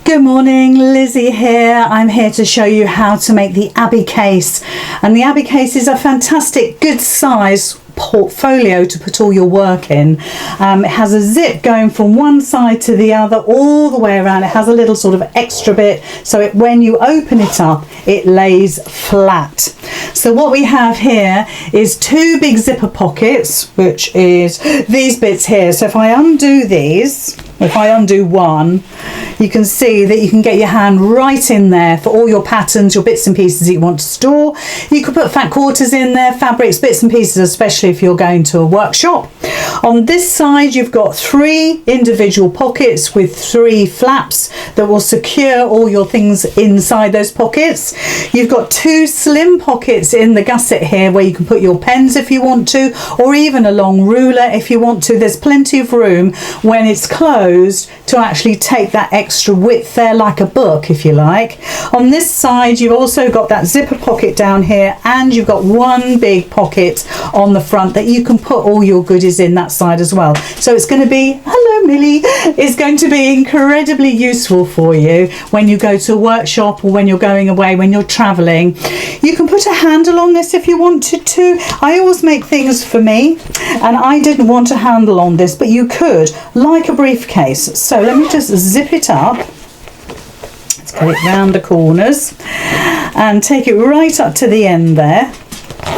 Good morning, Lizzie here. I'm here to show you how to make the Abbey case. And the Abbey case is a fantastic, good size portfolio to put all your work in. It has a zip going from one side to the other all the way around. It has a little sort of extra bit so when you open it up it lays flat. So what we have here is two big zipper pockets, which is these bits here. So if I undo these, if I undo one, you can see that you can get your hand right in there for all your patterns, your bits and pieces that you want to store. You could put fat quarters in there, fabrics, bits and pieces, especially if you're going to a workshop. On this side you've got three individual pockets with three flaps that will secure all your things inside those pockets. You've got two slim pockets in the gusset here where you can put your pens if you want to, or even a long ruler if you want to. There's plenty of room when it's closed to actually take that extra width there, like a book if you like. On this side you've also got that zipper pocket down here, and you've got one big pocket on the front that you can put all your goodies in that side as well. So it's going to be, hello Millie, it's going to be incredibly useful for you when you go to a workshop or when you're going away, when you're traveling. You can put a handle on this if you wanted to. I always make things for me and I didn't want a handle on this, but you could, like a briefcase. So let me just zip it up. Let's get it round the corners and take it right up to the end there.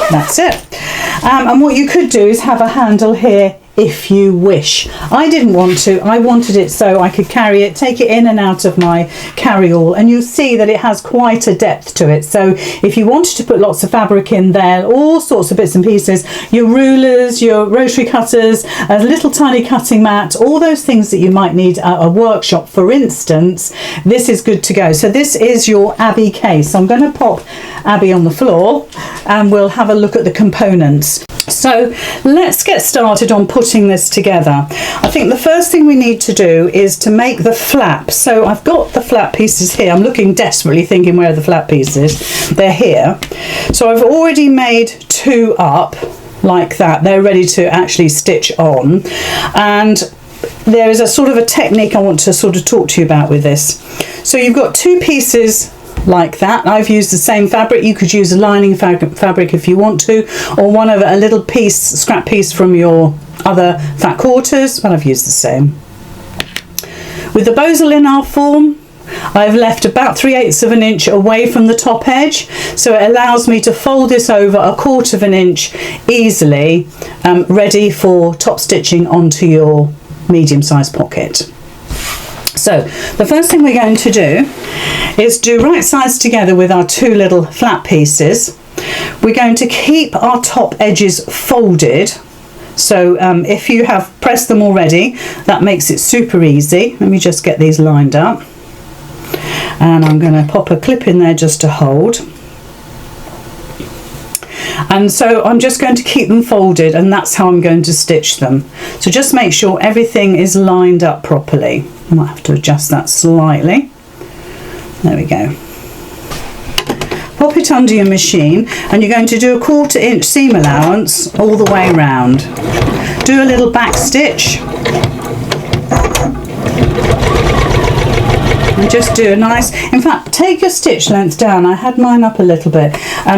That's it. And what you could do is have a handle here if you wish. I didn't want to. I wanted it so I could carry it, take it in and out of my carry-all, and you'll see that it has quite a depth to it. So if you wanted to put lots of fabric in there, all sorts of bits and pieces, your rulers, your rotary cutters, a little tiny cutting mat, all those things that you might need at a workshop, for instance, this is good to go. So this is your Abbey case. I'm going to pop Abbey on the floor and we'll have a look at the components. So let's get started on putting this together. I think the first thing we need to do is to make the flap. So I've got the flap pieces here. I'm looking desperately thinking where are the flap pieces. They're here. So I've already made two up like that. They're ready to actually stitch on. And there is a sort of a technique I want to sort of talk to you about with this. So you've got two pieces like that. I've used the same fabric. You could use a lining fabric if you want to, or one of a little piece, scrap piece from your other fat quarters, but I've used the same. With the Boselin form, I've left about 3/8 of an inch away from the top edge, so it allows me to fold this over 1/4 of an inch easily, ready for top stitching onto your medium-sized pocket. So the first thing we're going to do is do right sides together with our two little flat pieces. We're going to keep our top edges folded. So if you have pressed them already, that makes it super easy. Let me just get these lined up. And I'm going to pop a clip in there just to hold. And so I'm just going to keep them folded, and that's how I'm going to stitch them. So just make sure everything is lined up properly. I might have to adjust that slightly. There we go. Pop it under your machine, and you're going to do a 1/4 inch seam allowance all the way around. Do a little back stitch. And just do a nice, in fact, take your stitch length down. I had mine up a little bit.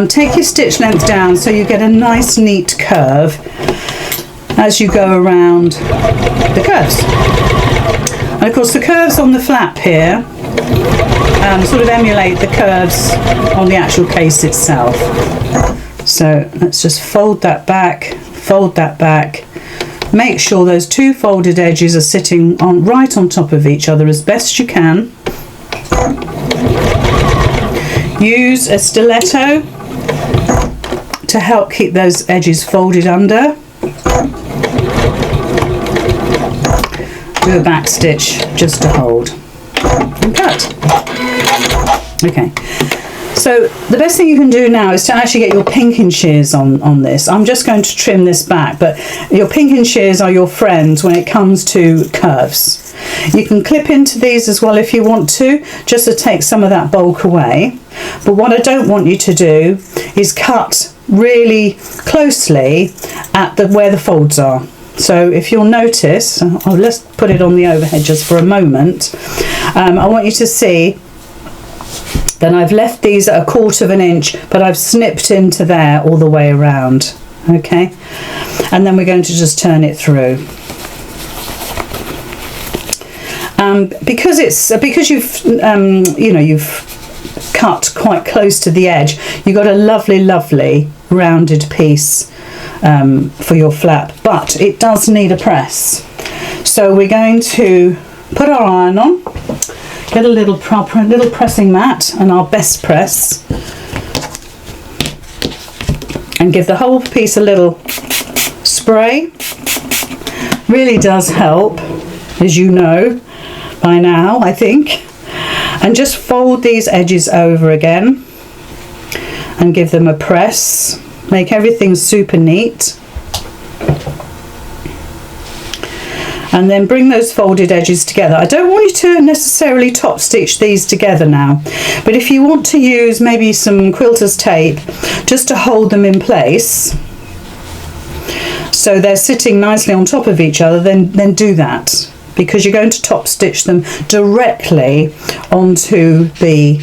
Take your stitch length down so you get a nice neat curve as you go around the curves. And of course the curves on the flap here sort of emulate the curves on the actual case itself. So let's just fold that back, fold that back. Make sure those two folded edges are sitting on right on top of each other as best you can. Use a stiletto to help keep those edges folded under. Do a back stitch just to hold and cut. Okay. So the best thing you can do now is to actually get your pinking shears on this. I'm just going to trim this back, but your pinking shears are your friends when it comes to curves. You can clip into these as well if you want to, just to take some of that bulk away. But what I don't want you to do is cut really closely at where the folds are. So if you'll notice, let's put it on the overhead just for a moment. I want you to see then I've left these at 1/4 of an inch, but I've snipped into there all the way around. Okay, and then we're going to just turn it through. Because you've cut quite close to the edge, you've got a lovely rounded piece for your flap, but it does need a press. So we're going to put our iron on, get a little pressing mat and our best press, and give the whole piece a little spray. Really does help, as you know by now, I think. And just fold these edges over again and give them a press. Make everything super neat. And then bring those folded edges together. I don't want you to necessarily top stitch these together now, but if you want to use maybe some quilter's tape just to hold them in place so they're sitting nicely on top of each other, then do that, because you're going to top stitch them directly onto the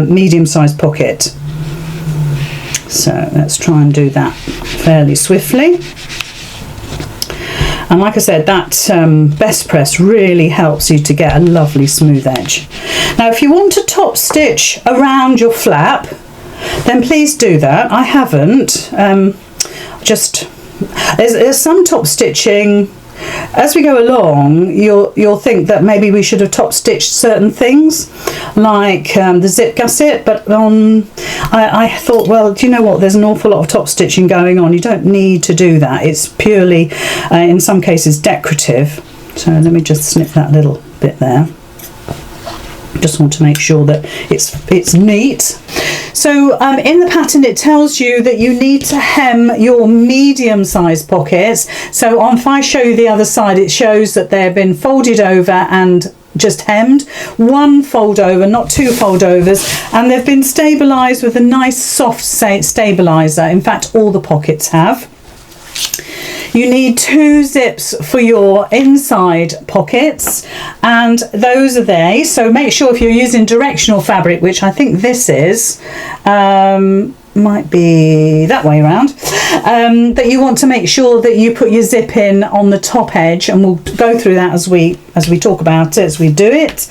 medium-sized pocket. So let's try and do that fairly swiftly. And like I said, that best press really helps you to get a lovely smooth edge. Now if you want to top stitch around your flap, then please do that. I haven't. There's some top stitching. As we go along, you'll think that maybe we should have top stitched certain things, like the zip gusset, but I thought, well, do you know what, there's an awful lot of top stitching going on. You don't need to do that. It's purely, in some cases, decorative. So let me just snip that little bit there. Just want to make sure that it's neat. So in the pattern it tells you that you need to hem your medium-sized pockets. So if I show you the other side, it shows that they've been folded over and just hemmed. One fold over, not two fold overs, and they've been stabilised with a nice soft stabiliser. In fact, all the pockets have. You need 2 zips for your inside pockets, and those are they. So make sure if you're using directional fabric, which I think this is, might be that way around, that you want to make sure that you put your zip in on the top edge, and we'll go through that as we talk about it, as we do it.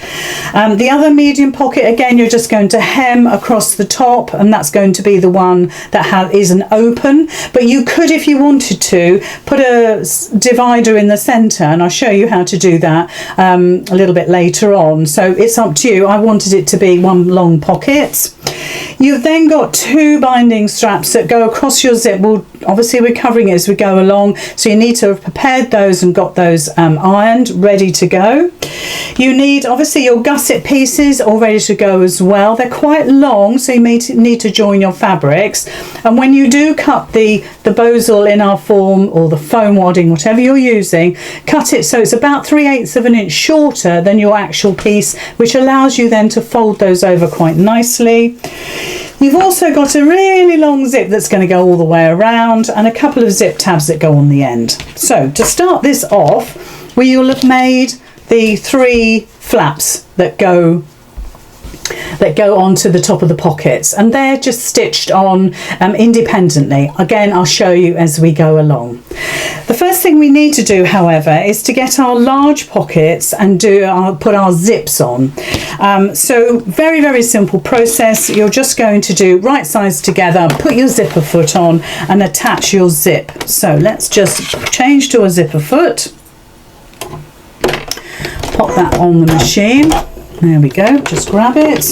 The other medium pocket, again, you're just going to hem across the top, and that's going to be the one that is an open, but you could, if you wanted to, put a divider in the center, and I'll show you how to do that a little bit later on. So it's up to you. I wanted it to be one long pocket. You've then got 2 binding straps that go across your zip. Well, obviously we're covering it as we go along, so you need to have prepared those and got those ironed, ready to go. You need obviously your gusset pieces all ready to go as well. They're quite long, so you may need to join your fabrics. And when you do cut the bozal in our form, or the foam wadding, whatever you're using, cut it so it's about 3/8 of an inch shorter than your actual piece, which allows you then to fold those over quite nicely. You've also got a really long zip that's going to go all the way around, and a couple of zip tabs that go on the end. So to start this off, we will have made the 3 flaps that go onto the top of the pockets, and they're just stitched on independently. Again, I'll show you as we go along. The first thing we need to do, however, is to get our large pockets and put our zips on. So very simple process. You're just going to do right sides together, put your zipper foot on and attach your zip. So let's just change to a zipper foot, pop that on the machine. There we go, just grab it.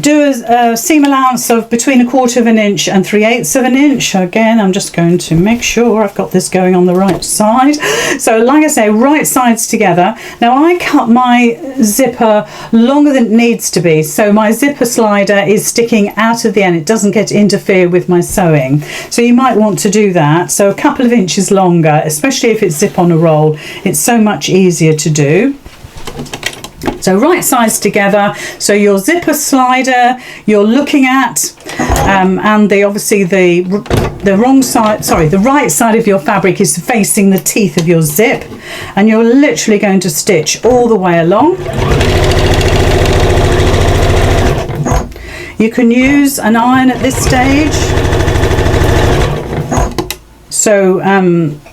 Do a seam allowance of between 1/4 of an inch and 3/8 of an inch. Again, I'm just going to make sure I've got this going on the right side. So like I say, right sides together. Now I cut my zipper longer than it needs to be, so my zipper slider is sticking out of the end. It doesn't get to interfere with my sewing. So you might want to do that. So a couple of inches longer, especially if it's zip on a roll. It's so much easier to do. So right sides together. So your zipper slider you're looking at, and obviously the wrong side, sorry, the right side of your fabric is facing the teeth of your zip, and you're literally going to stitch all the way along. You can use an iron at this stage. So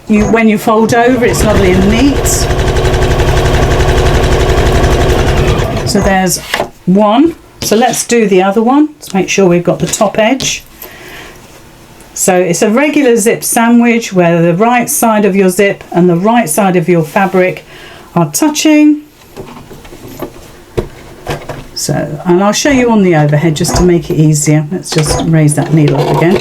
when you fold over, it's lovely and neat. So there's one. So let's do the other one. Let's make sure we've got the top edge. So it's a regular zip sandwich where the right side of your zip and the right side of your fabric are touching. So, and I'll show you on the overhead just to make it easier. Let's just raise that needle up again.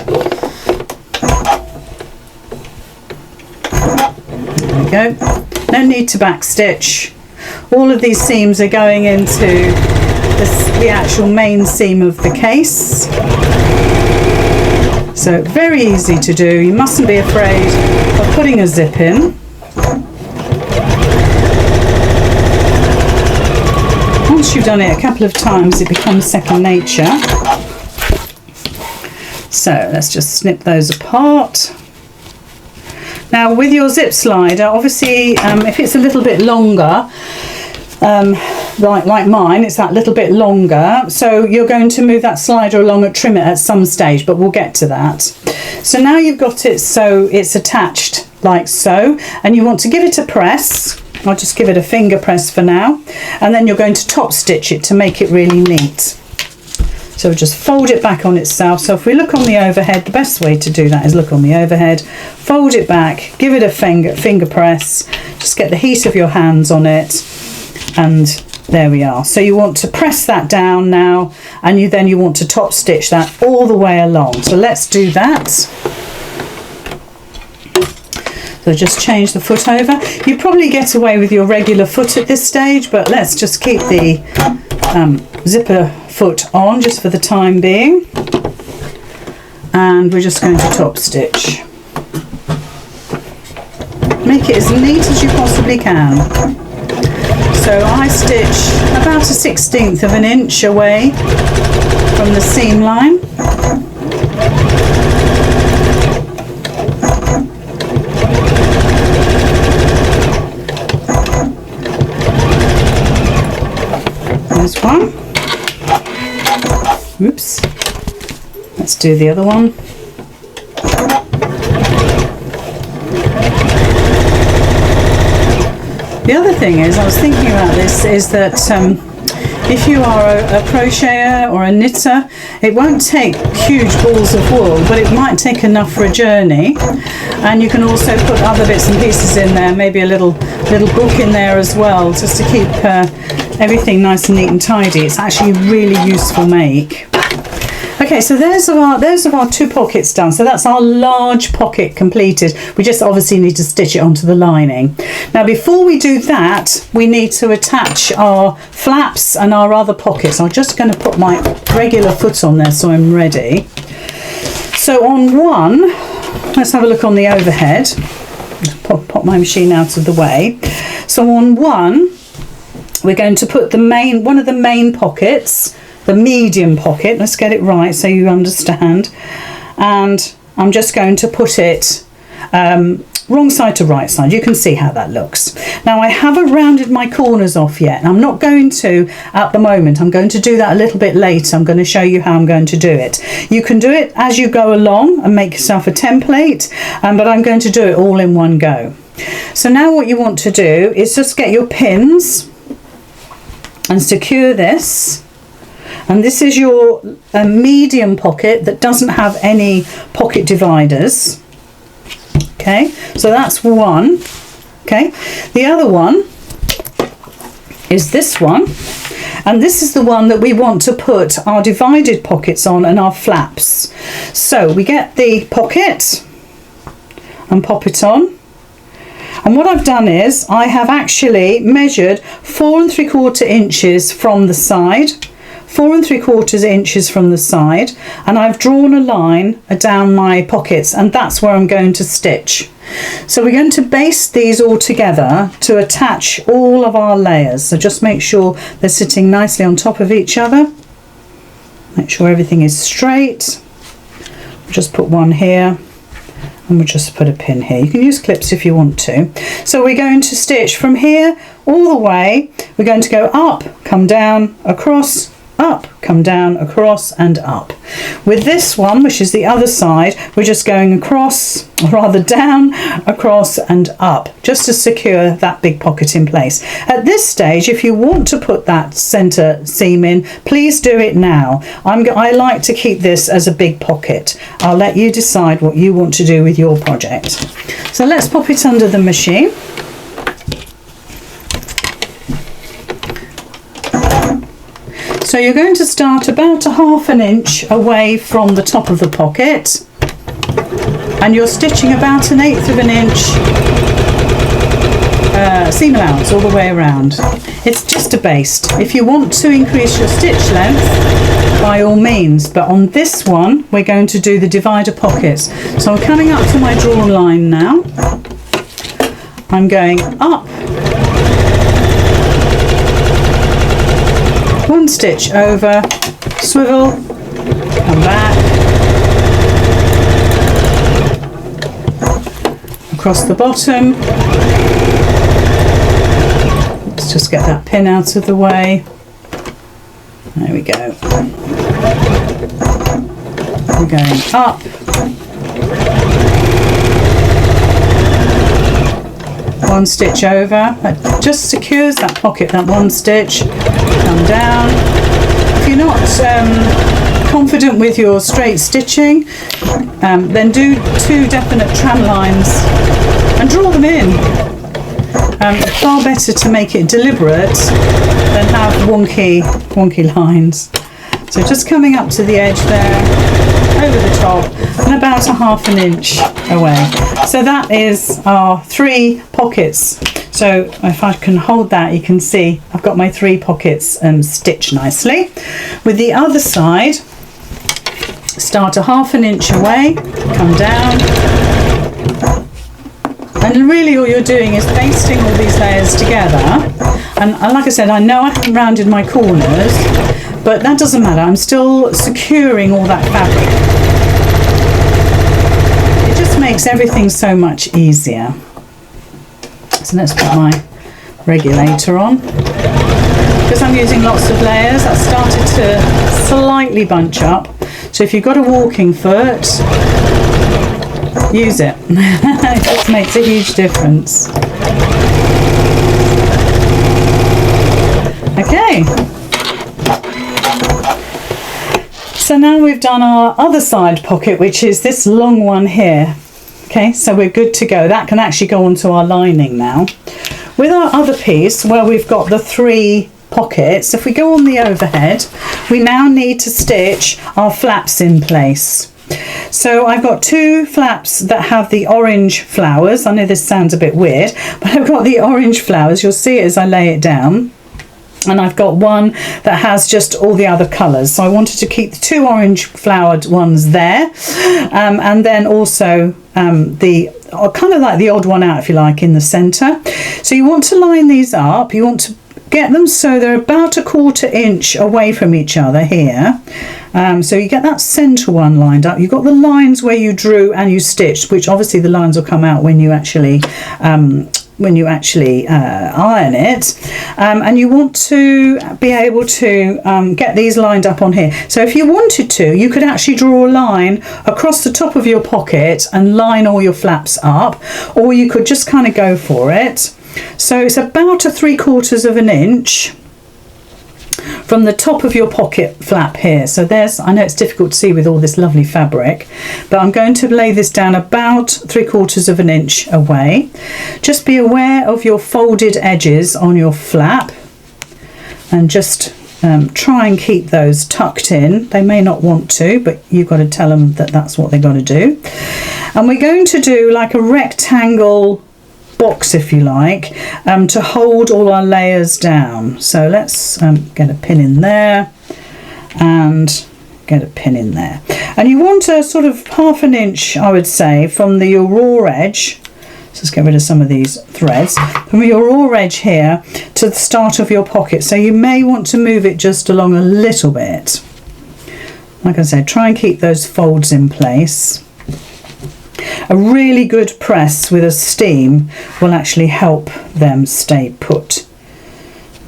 There we go. No need to back stitch. All of these seams are going into the actual main seam of the case. So very easy to do. You mustn't be afraid of putting a zip in. Once you've done it a couple of times, it becomes second nature. So let's just snip those apart. Now with your zip slider, obviously if it's a little bit longer, like mine, it's that little bit longer, so you're going to move that slider along and trim it at some stage, but we'll get to that. So now you've got it so it's attached like so, and you want to give it a press. I'll just give it a finger press for now, and then you're going to top stitch it to make it really neat. So just fold it back on itself. So if we look on the overhead, the best way to do that is look on the overhead, fold it back, give it a finger press, just get the heat of your hands on it, and there we are. So you want to press that down now, and then you want to top stitch that all the way along. So let's do that. So just change the foot over. You probably get away with your regular foot at this stage, but let's just keep the zipper foot on just for the time being. And we're just going to top stitch. Make it as neat as you possibly can. So I stitch about a 1/16 of an inch away from the seam line. There's one. Oops. Let's do the other one. The other thing is, I was thinking about this, is that if you are a crocheter or a knitter, it won't take huge balls of wool, but it might take enough for a journey. And you can also put other bits and pieces in there, maybe a little book in there as well, just to keep everything nice and neat and tidy. It's actually a really useful make. Okay, so those are our 2 pockets done. So that's our large pocket completed. We just obviously need to stitch it onto the lining. Now before we do that, we need to attach our flaps and our other pockets. I'm just going to put my regular foot on there so I'm ready. So on one, let's have a look on the overhead. Pop my machine out of the way. So on one, we're going to put one of the main pockets, the medium pocket. Let's get it right so you understand. And I'm just going to put it wrong side to right side. You can see how that looks. Now I haven't rounded my corners off yet, and I'm not going to at the moment. I'm going to do that a little bit later. I'm going to show you how I'm going to do it. You can do it as you go along and make yourself a template, but I'm going to do it all in one go. So now what you want to do is just get your pins and secure this. And this is your medium pocket that doesn't have any pocket dividers. Okay, so that's one. Okay, the other one is this one, and this is the one that we want to put our divided pockets on and our flaps. So we get the pocket and pop it on. And what I've done is I have actually measured 4 3/4 inches from the side, 4 3/4 inches from the side, and I've drawn a line down my pockets, and that's where I'm going to stitch. So we're going to baste these all together to attach all of our layers. So just make sure they're sitting nicely on top of each other. Make sure everything is straight. Just put one here, and we'll just put a pin here. You can use clips if you want to. So we're going to stitch from here all the way. We're going to go up, come down, across, up, come down, across, and up. With this one, which is the other side, we're just going across, or rather down, across, and up, just to secure that big pocket in place. At this stage, if you want to put that center seam in, please do it now. I like to keep this as a big pocket. I'll let you decide what you want to do with your project. So let's pop it under the machine. So you're going to start about a 1/2 inch away from the top of the pocket, and you're stitching about an 1/8 inch seam allowance all the way around. It's just a baste. If you want to increase your stitch length, by all means, but on this one we're going to do the divider pockets. So I'm coming up to my drawn line now. I'm going up, 1 stitch over, swivel, come back, across the bottom. Let's just get that pin out of the way. There we go. We're going up, one stitch over. That just secures that pocket, that 1 stitch. Come down. If you're not confident with your straight stitching, then do 2 definite tram lines and draw them in. Far better to make it deliberate than have wonky lines. So just coming up to the edge there, over the top, and about a 1/2 inch away. So that is our 3 pockets. So if I can hold that, you can see I've got my 3 pockets stitched nicely. With the other side, start a 1/2 inch away, come down, and really all you're doing is basting all these layers together. And like I said, I know I haven't rounded my corners, but that doesn't matter. I'm still securing all that fabric. It just makes everything so much easier. So let's put my regulator on. Because I'm using lots of layers, that started to slightly bunch up. So if you've got a walking foot, use it. It just makes a huge difference. Okay. So now we've done our other side pocket, which is this long one here. Okay, so we're good to go. That can actually go onto our lining now. With our other piece, where we've got the 3 pockets, if we go on the overhead, we now need to stitch our flaps in place. So I've got 2 flaps that have the orange flowers. I know this sounds a bit weird, but I've got the orange flowers. You'll see it as I lay it down. And I've got one that has just all the other colours. So I wanted to keep the 2 orange flowered ones there. And then also the kind of like the odd one out, if you like, in the centre. So you want to line these up. You want to get them so they're about a 1/4 inch away from each other here. So you get that centre one lined up. You've got the lines where you drew and you stitched, which obviously the lines will come out when you actually iron it, and you want to be able to get these lined up on here. So if you wanted to, you could actually draw a line across the top of your pocket and line all your flaps up, or you could just kind of go for it. So it's about a 3/4 inch from the top of your pocket flap here. So there's, I know it's difficult to see with all this lovely fabric, but I'm going to lay this down about 3/4 inch away. Just be aware of your folded edges on your flap, and just try and keep those tucked in. They may not want to, but you've got to tell them that that's what they've got to do. And we're going to do like a rectangle box, if you like, to hold all our layers down. So let's get a pin in there, and get a pin in there. And you want a sort of 1/2 inch, I would say, from your raw edge. Let's get rid of some of these threads. From your raw edge here to the start of your pocket. So you may want to move it just along a little bit. Like I said, try and keep those folds in place. A really good press with a steam will actually help them stay put.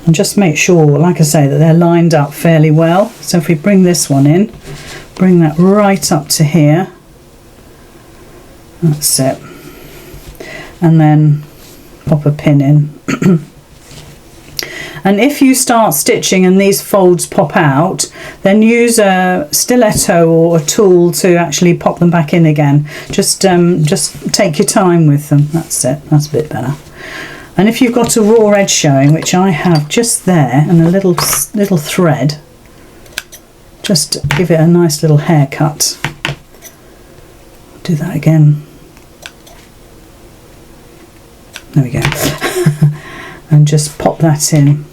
And just make sure, like I say, that they're lined up fairly well. So if we bring this one in, bring that right up to here. That's it. And then pop a pin in. And if you start stitching and these folds pop out, then use a stiletto or a tool to actually pop them back in again. Just take your time with them. That's it. That's a bit better. And if you've got a raw edge showing, which I have just there, and a little thread, just give it a nice little haircut. Do that again. There we go. And just pop that in.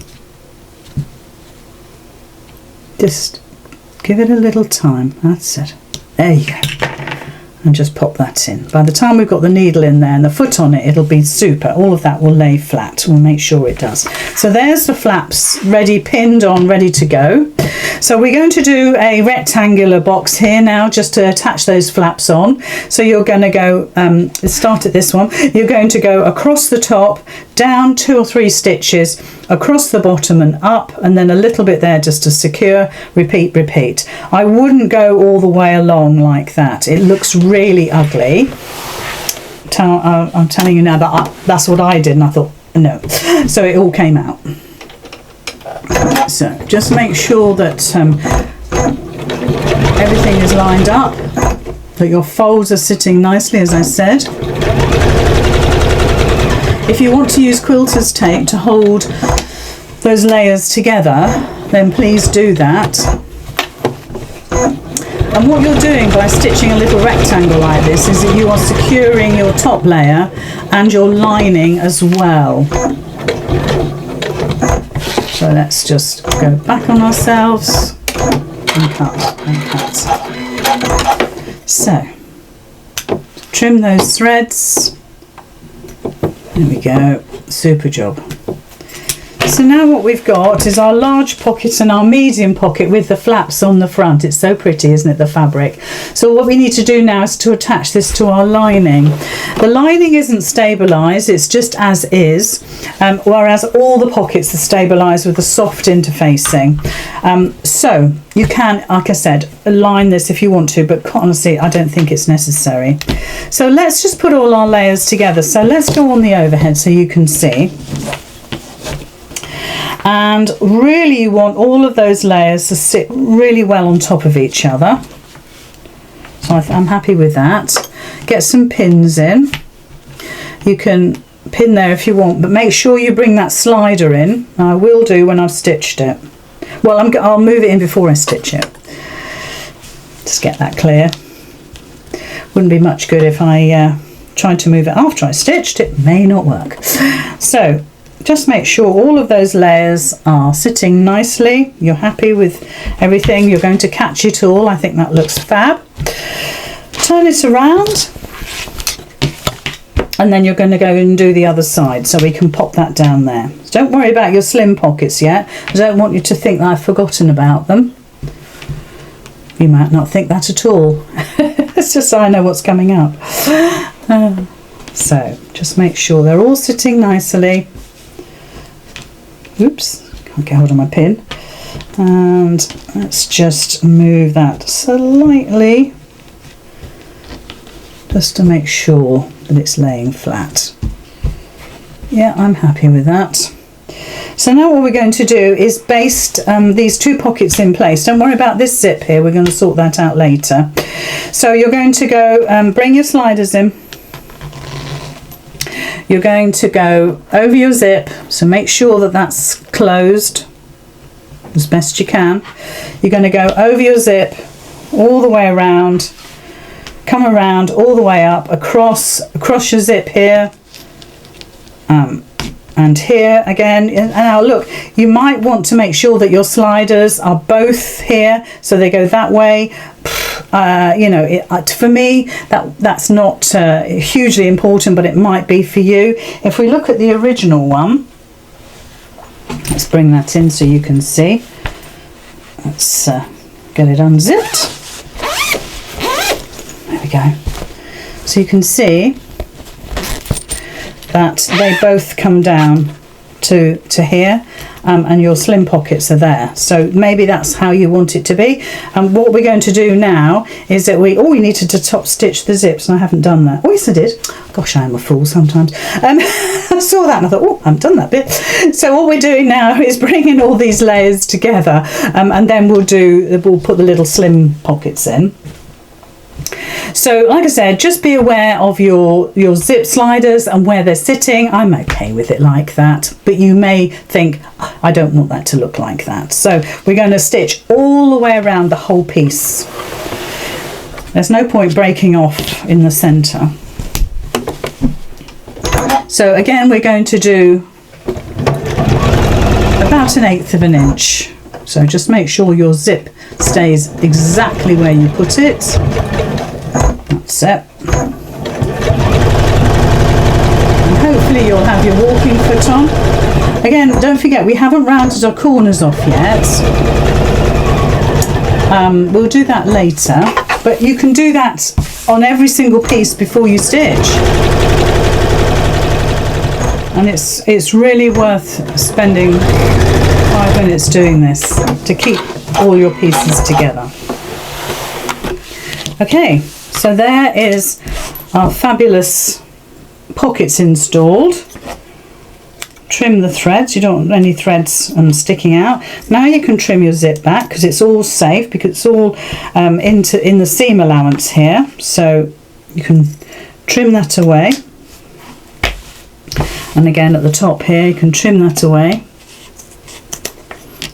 Just give it a little time. That's it. There you go. And just pop that in. By the time we've got the needle in there and the foot on it, it'll be super. All of that will lay flat. We'll make sure it does. So there's the flaps ready, pinned on, ready to go. So we're going to do a rectangular box here now, just to attach those flaps on. So you're going to go, start at this one, you're going to go across the top, down 2 or 3 stitches, across the bottom and up, and then a little bit there just to secure, repeat, repeat. I wouldn't go all the way along like that. It looks really ugly. I'm telling you now that that's what I did, and I thought, no. So it all came out. So just make sure that everything is lined up, that your folds are sitting nicely, as I said. If you want to use quilter's tape to hold those layers together, then please do that. And what you're doing by stitching a little rectangle like this is that you are securing your top layer and your lining as well. So let's just go back on ourselves and cut and cut. So trim those threads. There we go. Super job. So now what we've got is our large pocket and our medium pocket with the flaps on the front. It's so pretty, isn't it, the fabric? So what we need to do now is to attach this to our lining. The lining isn't stabilised, it's just as is, whereas all the pockets are stabilised with a soft interfacing. So you can, like I said, align this if you want to, but honestly, I don't think it's necessary. So let's just put all our layers together. So let's go on the overhead so you can see. And really you want all of those layers to sit really well on top of each other. So I'm happy with that. Get some pins in. You can pin there if you want, but make sure you bring that slider in. I will do when I've stitched it. Well, I'll move it in before I stitch it. Just get that clear. Wouldn't be much good if I tried to move it after I stitched. It may not work. So just make sure all of those layers are sitting nicely. You're happy with everything. You're going to catch it all. I think that looks fab. Turn it around. And then you're going to go and do the other side. So we can pop that down there. So don't worry about your slim pockets yet. I don't want you to think that I've forgotten about them. You might not think that at all. It's just so I know what's coming up. So just make sure they're all sitting nicely. Oops, can't get hold of my pin. And let's just move that slightly, just to make sure that it's laying flat. Yeah, I'm happy with that. So now what we're going to do is baste these 2 pockets in place. Don't worry about this zip here, we're going to sort that out later. So you're going to go, bring your sliders in. You're going to go over your zip, so make sure that that's closed as best you can. You're going to go over your zip all the way around, come around all the way up, across your zip here, and here again. And now look, you might want to make sure that your sliders are both here, so they go that way. You know, for me that's not hugely important, but it might be for you. If we look at the original one, let's bring that in so you can see. Let's get it unzipped. There we go. So you can see that they both come down to here, and your slim pockets are there. So maybe that's how you want it to be. And what we're going to do now is that we needed to top stitch the zips, and I haven't done that. Oh yes, I did. Gosh, I am a fool sometimes. I saw that and I thought, oh, I haven't done that bit. So what we're doing now is bringing all these layers together, and then we'll put the little slim pockets in. So like I said, just be aware of your zip sliders and where they're sitting. I'm okay with it like that, but you may think, I don't want that to look like that. So we're going to stitch all the way around the whole piece. There's no point breaking off in the centre. So again, we're going to do about 1/8 of an inch. So just make sure your zip stays exactly where you put it. That's it. And hopefully you'll have your walking foot on. Again, don't forget, we haven't rounded our corners off yet. We'll do that later, but you can do that on every single piece before you stitch. And it's really worth spending 5 minutes doing this to keep all your pieces together. Okay, so there is our fabulous pockets installed. Trim the threads, you don't want any threads sticking out. Now you can trim your zip back because it's all safe, because it's all in the seam allowance here. So you can trim that away. And again at the top here, you can trim that away.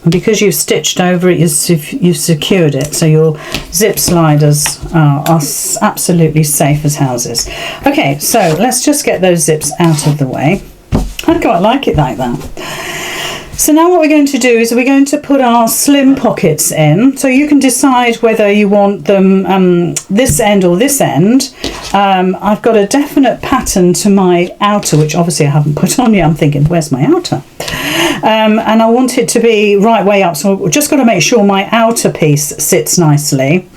And because you've stitched over it, you've secured it, so your zip sliders are absolutely safe as houses. Okay, so let's just get those zips out of the way. I quite like it like that. So now what we're going to do is we're going to put our slim pockets in. So you can decide whether you want them this end or this end. I've got a definite pattern to my outer, which obviously I haven't put on yet. I'm thinking, where's my outer? And I want it to be right way up, so I've just got to make sure my outer piece sits nicely.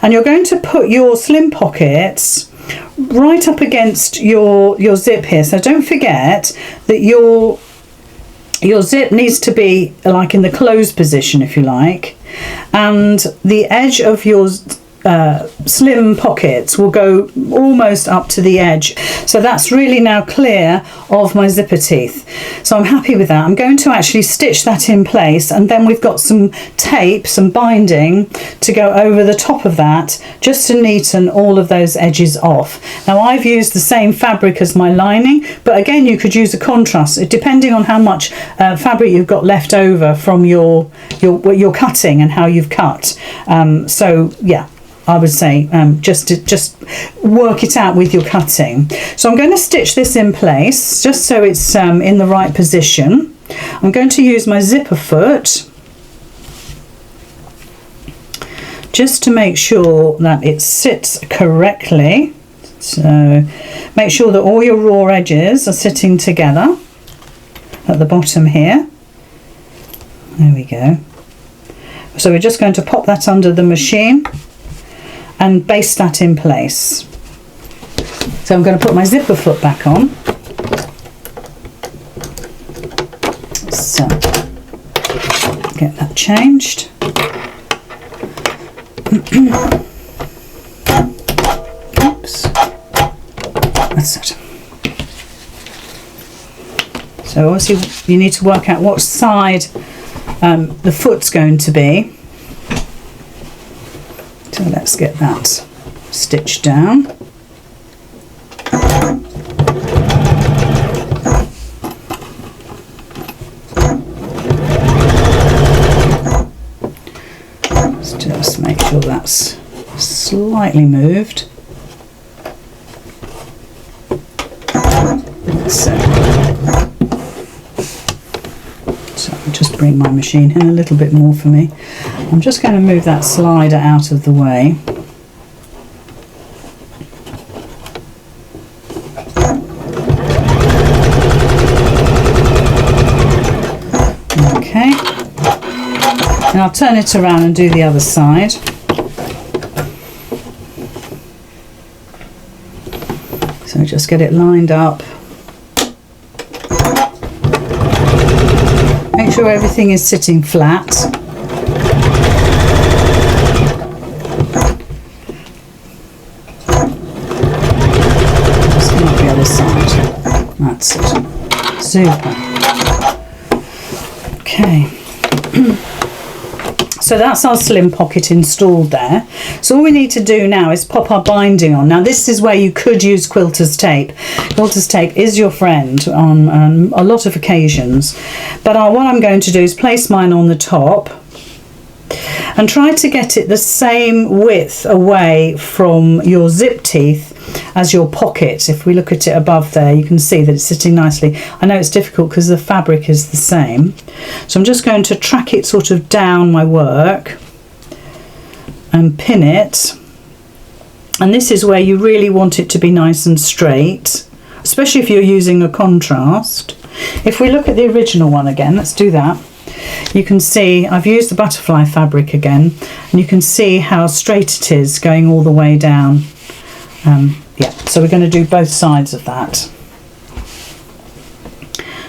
And you're going to put your slim pockets right up against your zip here. So don't forget that your zip needs to be like in the closed position, if you like, and the edge of your slim pockets will go almost up to the edge. So that's really now clear of my zipper teeth. So I'm happy with that. I'm going to actually stitch that in place, and then we've got some tape, some binding to go over the top of that, just to neaten all of those edges off. Now I've used the same fabric as my lining, but again you could use a contrast depending on how much fabric you've got left over from your cutting and how you've cut. So yeah, I would say just work it out with your cutting. So I'm going to stitch this in place just so it's in the right position. I'm going to use my zipper foot just to make sure that it sits correctly. So make sure that all your raw edges are sitting together at the bottom here. There we go. So we're just going to pop that under the machine and baste that in place. So I'm going to put my zipper foot back on. So get that changed. Oops. That's it. So obviously you need to work out what side the foot's going to be. So let's get that stitched down. Let's just make sure that's slightly moved. So bring my machine in a little bit more for me. I'm just going to move that slider out of the way. Okay, and I'll turn it around and do the other side. So just get it lined up. Make sure everything is sitting flat. Just come up the other side. That's it. Super. Okay. So that's our slim pocket installed there. So all we need to do now is pop our binding on. Now this is where you could use quilter's tape. Quilter's tape is your friend on a lot of occasions. But what I'm going to do is place mine on the top and try to get it the same width away from your zip teeth as your pocket. If we look at it above there, you can see that it's sitting nicely. I know it's difficult because the fabric is the same. So I'm just going to track it sort of down my work and pin it. And this is where you really want it to be nice and straight, especially if you're using a contrast. If we look at the original one again, let's do that. You can see I've used the butterfly fabric again, and you can see how straight it is going all the way down. Yeah, so we're going to do both sides of that.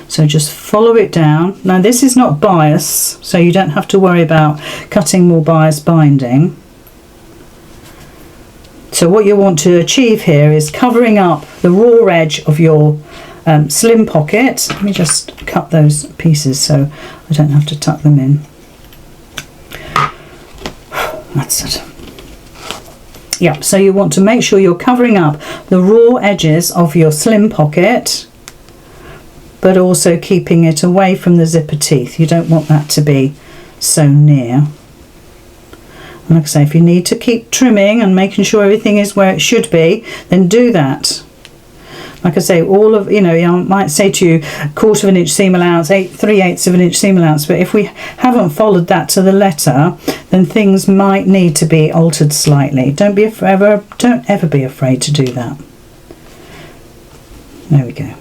So just follow it down. Now this is not bias, so you don't have to worry about cutting more bias binding. So what you want to achieve here is covering up the raw edge of your slim pocket. Let me just cut those pieces so I don't have to tuck them in. That's it. Yeah, so you want to make sure you're covering up the raw edges of your slim pocket, but also keeping it away from the zipper teeth. You don't want that to be so near. And like I say, if you need to keep trimming and making sure everything is where it should be, then do that. Like I say, all of, I might say to you 1/4 of an inch seam allowance, 3/8 of an inch seam allowance, but if we haven't followed that to the letter, then things might need to be altered slightly. Don't ever be afraid to do that. There we go.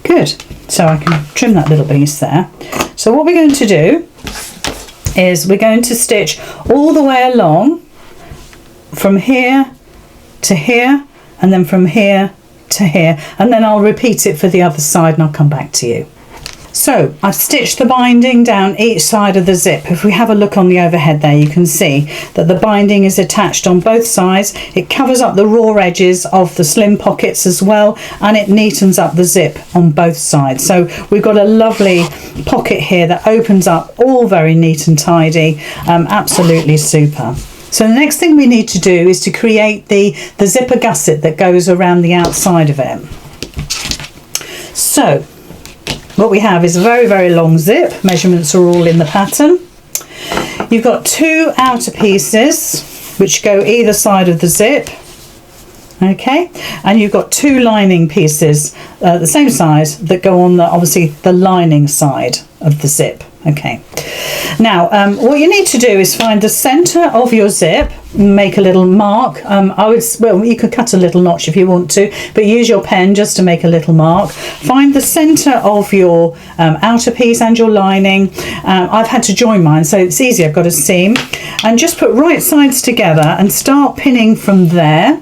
Good. So I can trim that little piece there. So what we're going to do is we're going to stitch all the way along from here to here, and then from here to here, and then I'll repeat it for the other side and I'll come back to you. So I've stitched the binding down each side of the zip. If we have a look on the overhead there, you can see that the binding is attached on both sides. It covers up the raw edges of the slim pockets as well, and it neatens up the zip on both sides. So we've got a lovely pocket here that opens up, all very neat and tidy. Absolutely super. So the next thing we need to do is to create the zipper gusset that goes around the outside of it. So what we have is a very, very long zip. Measurements are all in the pattern. You've got 2 outer pieces which go either side of the zip. Okay, and you've got 2 lining pieces the same size that go on obviously the lining side of the zip. Okay, now what you need to do is find the center of your zip, make a little mark. Well, you could cut a little notch if you want to, but use your pen just to make a little mark. Find the center of your outer piece and your lining. I've had to join mine, so it's easy. I've got a seam, and just put right sides together and start pinning from there.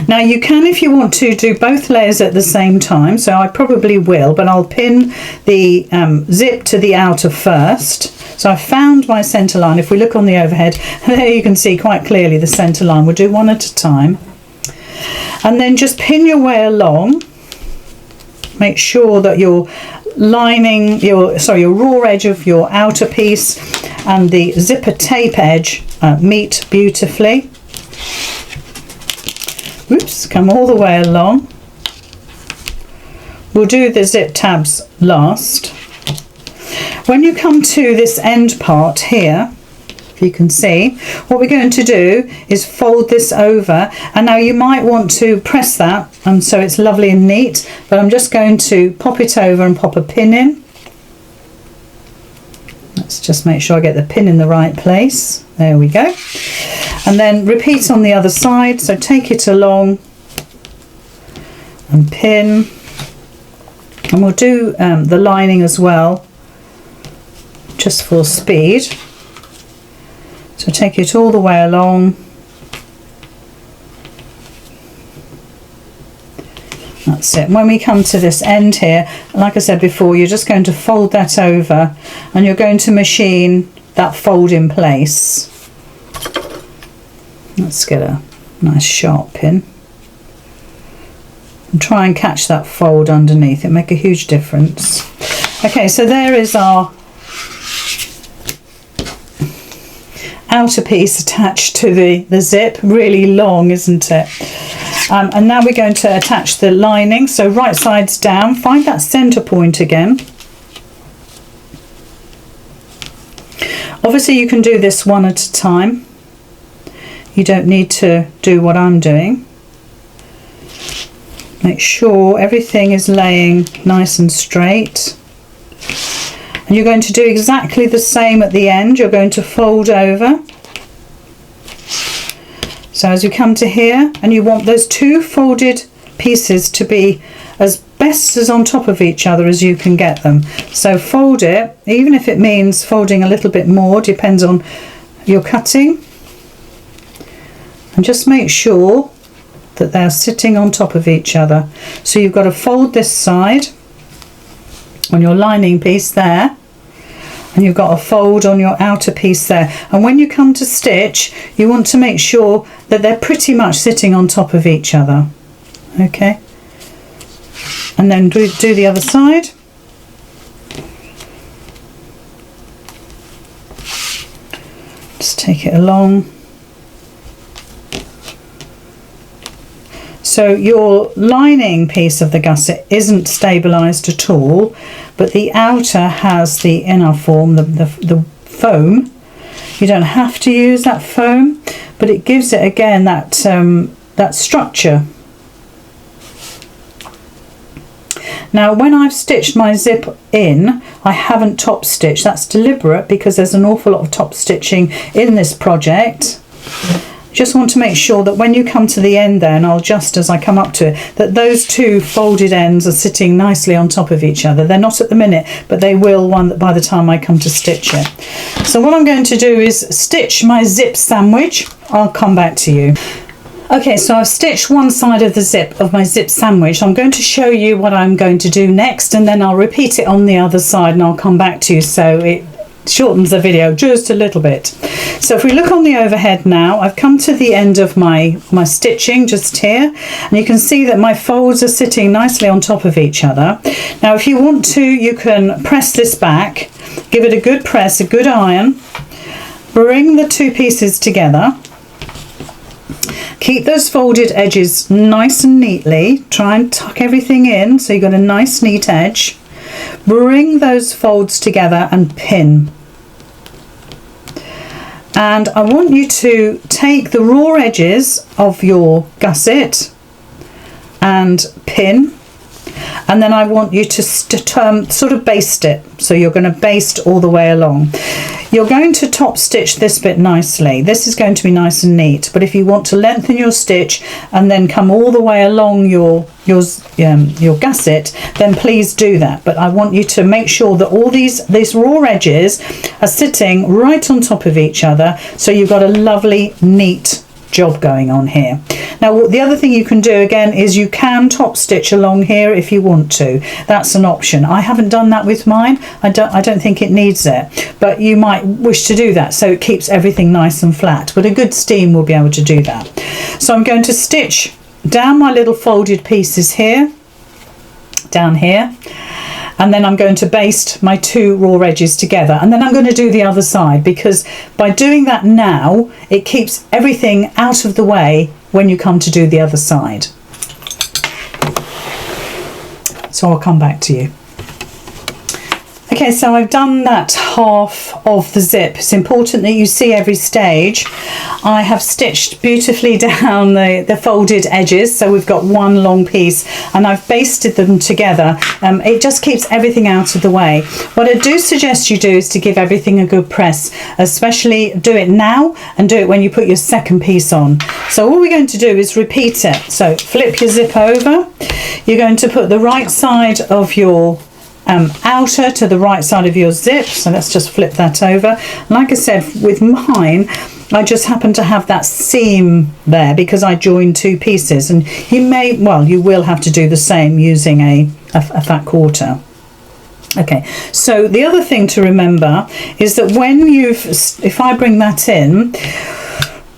Now you can, if you want to, do both layers at the same time, so I probably will, but I'll pin the zip to the outer first. So I found my centre line. If we look on the overhead, there you can see quite clearly the centre line. We'll do one at a time. And then just pin your way along. Make sure that your lining, your raw edge of your outer piece and the zipper tape edge meet beautifully. Oops, come all the way along. We'll do the zip tabs last. When you come to this end part here, if you can see. What we're going to do is fold this over, and now you might want to press that so it's lovely and neat, but I'm just going to pop it over and pop a pin in. Let's just make sure I get the pin in the right place. There we go. And then repeat on the other side. So take it along and pin, and we'll do the lining as well, just for speed. So take it all the way along. That's it. When we come to this end here, like I said before, you're just going to fold that over and you're going to machine that fold in place. Let's get a nice sharp pin and try and catch that fold underneath. It'll make a huge difference. Okay, so there is our outer piece attached to the zip. Really long, isn't it? And now we're going to attach the lining. So right sides down, find that center point again. Obviously you can do this one at a time. You don't need to do what I'm doing. Make sure everything is laying nice and straight. And you're going to do exactly the same at the end. You're going to fold over. So as you come to here, and you want those two folded pieces to be as best as on top of each other as you can get them. So fold it, even if it means folding a little bit more, depends on your cutting. And just make sure that they're sitting on top of each other. So you've got to fold this side on your lining piece there, and you've got a fold on your outer piece there. And when you come to stitch, you want to make sure that they're pretty much sitting on top of each other. Okay, and then do the other side. Just take it along. So your lining piece of the gusset isn't stabilised at all, but the outer has the inner form, the foam. You don't have to use that foam, but it gives it again that structure. Now when I've stitched my zip in, I haven't top stitched. That's deliberate because there's an awful lot of top stitching in this project. Just want to make sure that when you come to the end there, and I'll adjust as I come up to it, that those two folded ends are sitting nicely on top of each other. They're not at the minute, but they will by the time I come to stitch it. So what I'm going to do is stitch my zip sandwich. I'll come back to you. Okay, so I've stitched one side of the zip of my zip sandwich. I'm going to show you what I'm going to do next, and then I'll repeat it on the other side and I'll come back to you so it shortens the video just a little bit. So if we look on the overhead now, I've come to the end of my stitching just here, and you can see that my folds are sitting nicely on top of each other. Now if you want to, you can press this back, give it a good press, a good iron, bring the two pieces together, keep those folded edges nice and neatly, try and tuck everything in so you've got a nice neat edge, bring those folds together and pin. And I want you to take the raw edges of your gusset and pin, and then I want you to sort of baste it. So you're going to baste all the way along. You're going to top stitch this bit nicely. This is going to be nice and neat, but if you want to lengthen your stitch and then come all the way along your gusset, then please do that. But I want you to make sure that all these raw edges are sitting right on top of each other, so you've got a lovely neat job going on here. Now the other thing you can do again is you can top stitch along here if you want to. That's an option. I haven't done that with mine. I don't think it needs it, but you might wish to do that so it keeps everything nice and flat, but a good steam will be able to do that. So I'm going to stitch down my little folded pieces here, down here, and then I'm going to baste my two raw edges together, and then I'm going to do the other side, because by doing that now it keeps everything out of the way when you come to do the other side. So I'll come back to you. Okay, so I've done that half of the zip. It's important that you see every stage. I have stitched beautifully down the folded edges, so we've got one long piece, and I've basted them together. It just keeps everything out of the way. What I do suggest you do is to give everything a good press, especially do it now and do it when you put your second piece on. So all we're going to do is repeat it. So flip your zip over. You're going to put the right side of your outer to the right side of your zip, so let's just flip that over. Like I said, with mine I just happen to have that seam there because I joined two pieces, and you will have to do the same using a fat quarter. Okay, so the other thing to remember is that if I bring that in,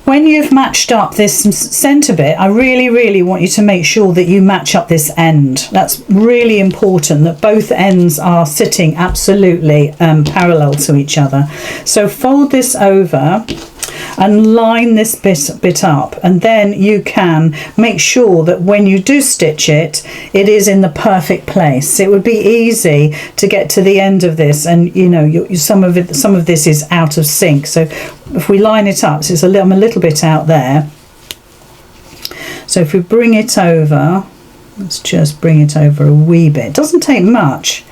when you've matched up this centre bit, I really want you to make sure that you match up this end. That's really important, that both ends are sitting absolutely parallel to each other. So fold this over and line this bit up, and then you can make sure that when you do stitch it, it is in the perfect place. It would be easy to get to the end of this and some of this is out of sync. So if we line it up, so I'm a little bit out there. So if we bring it over, let's just bring it over a wee bit. It doesn't take much.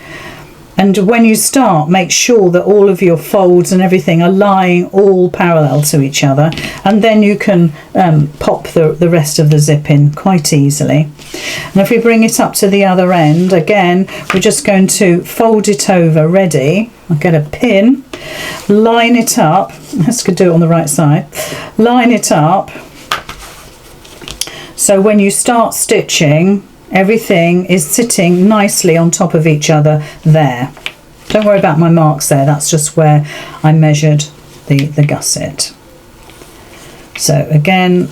And when you start, make sure that all of your folds and everything are lying all parallel to each other, and then you can pop the rest of the zip in quite easily. And if we bring it up to the other end, again, we're just going to fold it over ready. I'll get a pin, line it up. Let's do it on the right side. Line it up. So when you start stitching, everything is sitting nicely on top of each other there. Don't worry about my marks there, that's just where I measured the gusset. So again,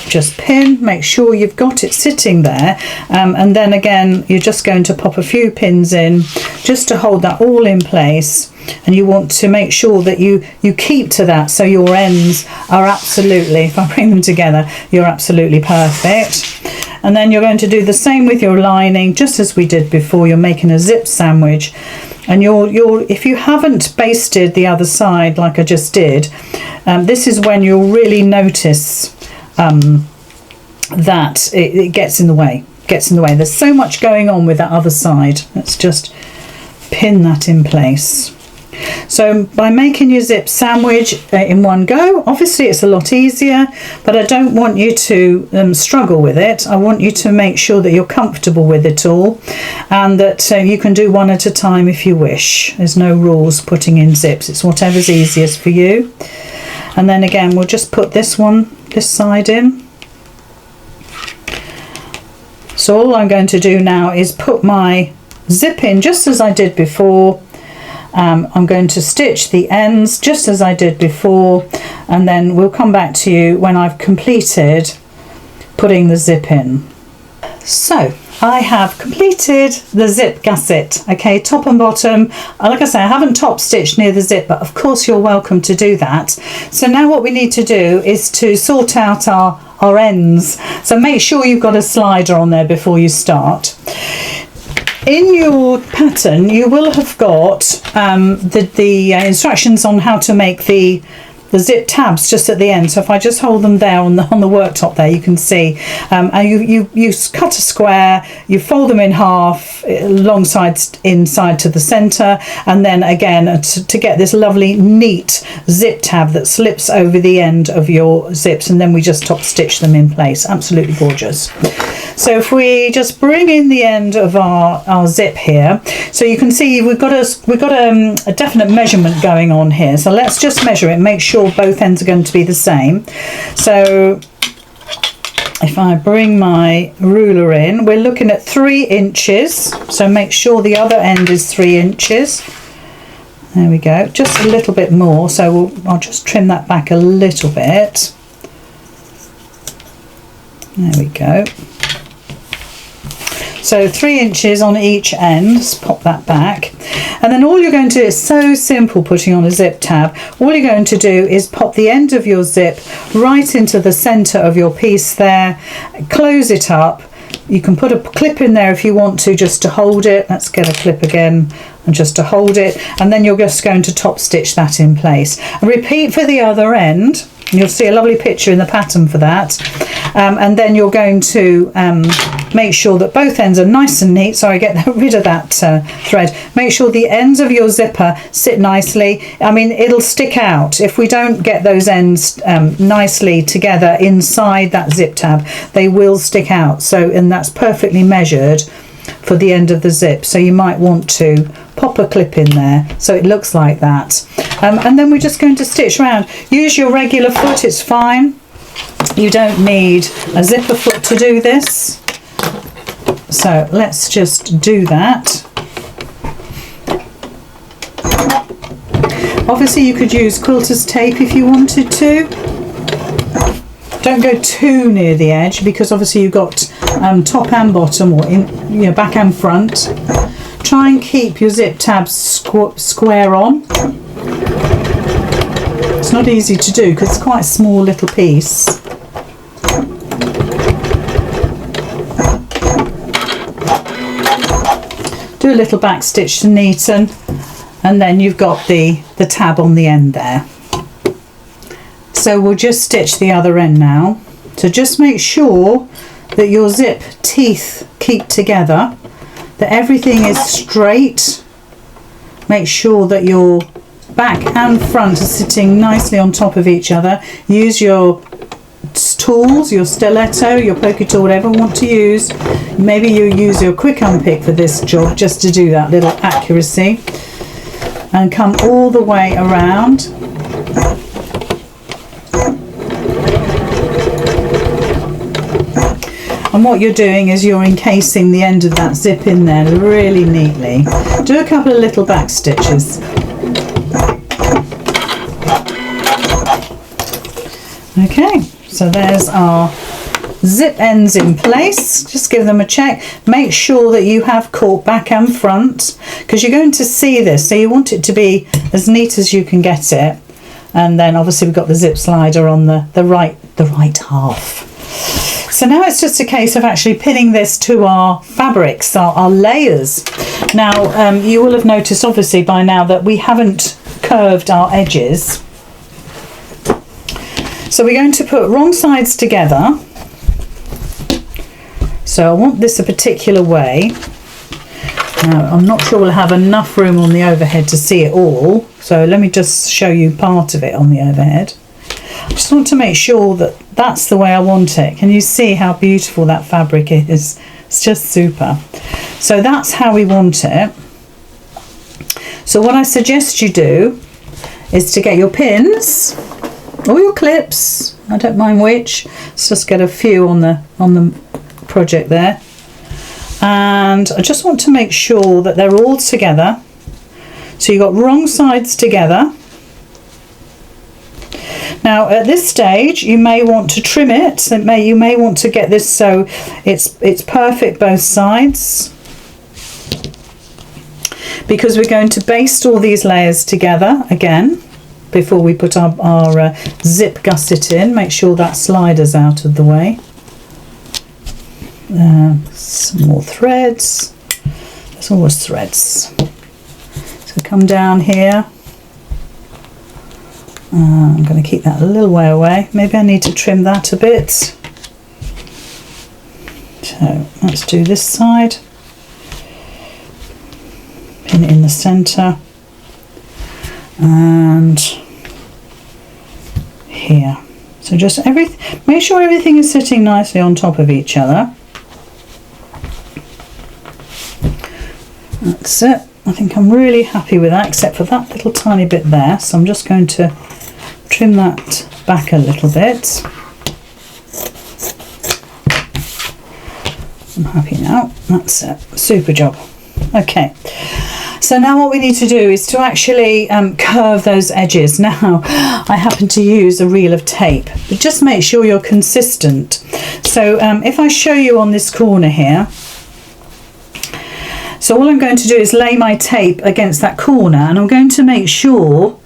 just pin, make sure you've got it sitting there, and then again you're just going to pop a few pins in just to hold that all in place, and you want to make sure that you keep to that, so your ends are absolutely, if I bring them together, you're absolutely perfect. And then you're going to do the same with your lining, just as we did before. You're making a zip sandwich, and if you haven't basted the other side like I just did, this is when you'll really notice that it gets in the way. There's so much going on with that other side. Let's just pin that in place. So by making your zip sandwich in one go, obviously it's a lot easier, but I don't want you to struggle with it. I want you to make sure that you're comfortable with it all, and that you can do one at a time if you wish. There's no rules putting in zips, it's whatever's easiest for you. And then again, we'll just put this side in. So all I'm going to do now is put my zip in just as I did before. I'm going to stitch the ends just as I did before, and then we'll come back to you when I've completed putting the zip in. So I have completed the zip gusset, okay, top and bottom. Like I say, I haven't top stitched near the zip, but of course you're welcome to do that. So now what we need to do is to sort out our ends. So make sure you've got a slider on there before you start. In your pattern, you will have got the instructions on how to make the zip tabs just at the end. So if I just hold them there on the worktop there, you can see. And you cut a square, you fold them in half, long sides inside to the centre, and then again to get this lovely neat zip tab that slips over the end of your zips, and then we just top stitch them in place. Absolutely gorgeous. So if we just bring in the end of our zip here, so you can see we've got a definite measurement going on here. So let's just measure it, make sure both ends are going to be the same. So if I bring my ruler in, we're looking at 3 inches. So make sure the other end is 3 inches. There we go, just a little bit more. So I'll just trim that back a little bit. There we go. So 3 inches on each end. Let's pop that back. And then all you're going to do is so simple putting on a zip tab. All you're going to do is pop the end of your zip right into the centre of your piece there. Close it up. You can put a clip in there if you want to, just to hold it. Let's get a clip again and just to hold it, and then you're just going to top stitch that in place. And repeat for the other end. You'll see a lovely picture in the pattern for that. And then you're going to make sure that both ends are nice and neat. Sorry, get rid of that thread. Make sure the ends of your zipper sit nicely. I mean, it'll stick out if we don't get those ends nicely together inside that zip tab. They will stick out. So, and that's perfectly measured for the end of the zip. So you might want to pop a clip in there so it looks like that. And then we're just going to stitch around. Use your regular foot, it's fine. You don't need a zipper foot to do this. So let's just do that. Obviously you could use quilter's tape if you wanted to. Don't go too near the edge because obviously you've got top and bottom, or back and front. Try and keep your zip tabs square on. It's not easy to do because it's quite a small little piece. Do a little back stitch to neaten, and then you've got the tab on the end there. So we'll just stitch the other end now. So just make sure that your zip teeth keep together, that everything is straight. Make sure that your back and front are sitting nicely on top of each other. Use your tools, your stiletto, your poker tool, whatever you want to use. Maybe you use your quick unpick for this job just to do that little accuracy. And come all the way around. And what you're doing is you're encasing the end of that zip in there really neatly. Do a couple of little back stitches. Okay, so there's our zip ends in place. Just give them a check. Make sure that you have caught back and front because you're going to see this, so you want it to be as neat as you can get it. And then obviously we've got the zip slider on the right half. So now it's just a case of actually pinning this to our fabrics, our layers. Now you will have noticed obviously by now that we haven't curved our edges. So we're going to put wrong sides together. So I want this a particular way. Now I'm not sure we'll have enough room on the overhead to see it all. So let me just show you part of it on the overhead. I just want to make sure that that's the way I want it. Can you see how beautiful that fabric is? It's just super. So that's how we want it. So what I suggest you do is to get your pins or your clips, I don't mind which. Let's just get a few on the project there. And I just want to make sure that they're all together. So you've got wrong sides together. Now at this stage you may want to trim it. You may want to get this so it's perfect both sides, because we're going to baste all these layers together again before we put our zip gusset in. Make sure that slider's out of the way. Some more threads. There's always threads. So come down here. I'm going to keep that a little way away. Maybe I need to trim that a bit. So let's do this side. Pin it in the centre. And here. So just make sure everything is sitting nicely on top of each other. That's it. I think I'm really happy with that, except for that little tiny bit there. So I'm just going to trim that back a little bit. I'm happy now. That's it. Super job. Okay. So now what we need to do is to actually curve those edges. Now I happen to use a reel of tape, but just make sure you're consistent. So if I show you on this corner here, so all I'm going to do is lay my tape against that corner, and I'm going to make sure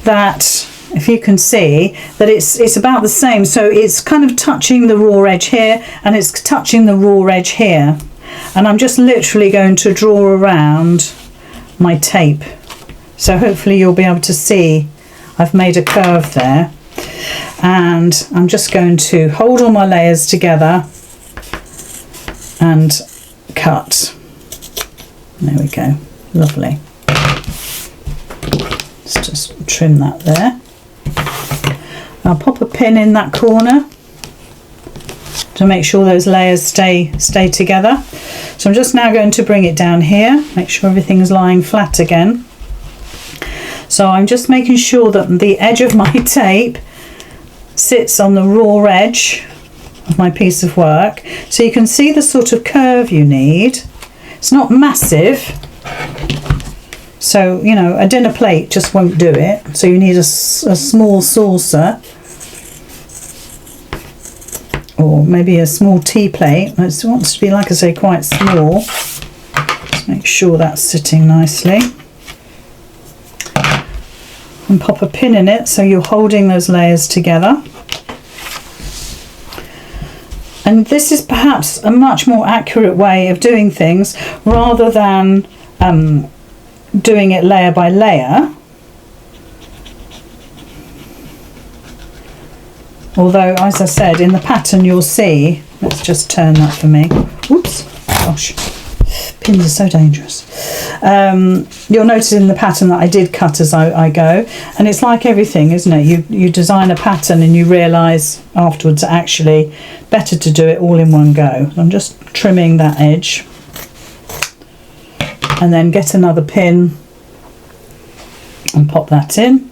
that, if you can see, that it's about the same. So it's kind of touching the raw edge here, and it's touching the raw edge here. And I'm just literally going to draw around my tape. So hopefully you'll be able to see I've made a curve there. And I'm just going to hold all my layers together and cut. There we go, lovely. Let's just trim that there. I'll pop a pin in that corner to make sure those layers stay together. So I'm just now going to bring it down here, make sure everything's lying flat again. So I'm just making sure that the edge of my tape sits on the raw edge of my piece of work, so you can see the sort of curve you need. It's not massive, so you know a dinner plate just won't do it, so you need a small saucer or maybe a small tea plate. It wants to be, like I say, quite small. Just make sure that's sitting nicely. And pop a pin in it so you're holding those layers together. And this is perhaps a much more accurate way of doing things rather than doing it layer by layer. Although, as I said, in the pattern you'll see, let's just turn that for me. Oops, gosh, pins are so dangerous. You'll notice in the pattern that I did cut as I go, and it's like everything, isn't it? You design a pattern and you realise afterwards actually better to do it all in one go. I'm just trimming that edge and then get another pin and pop that in,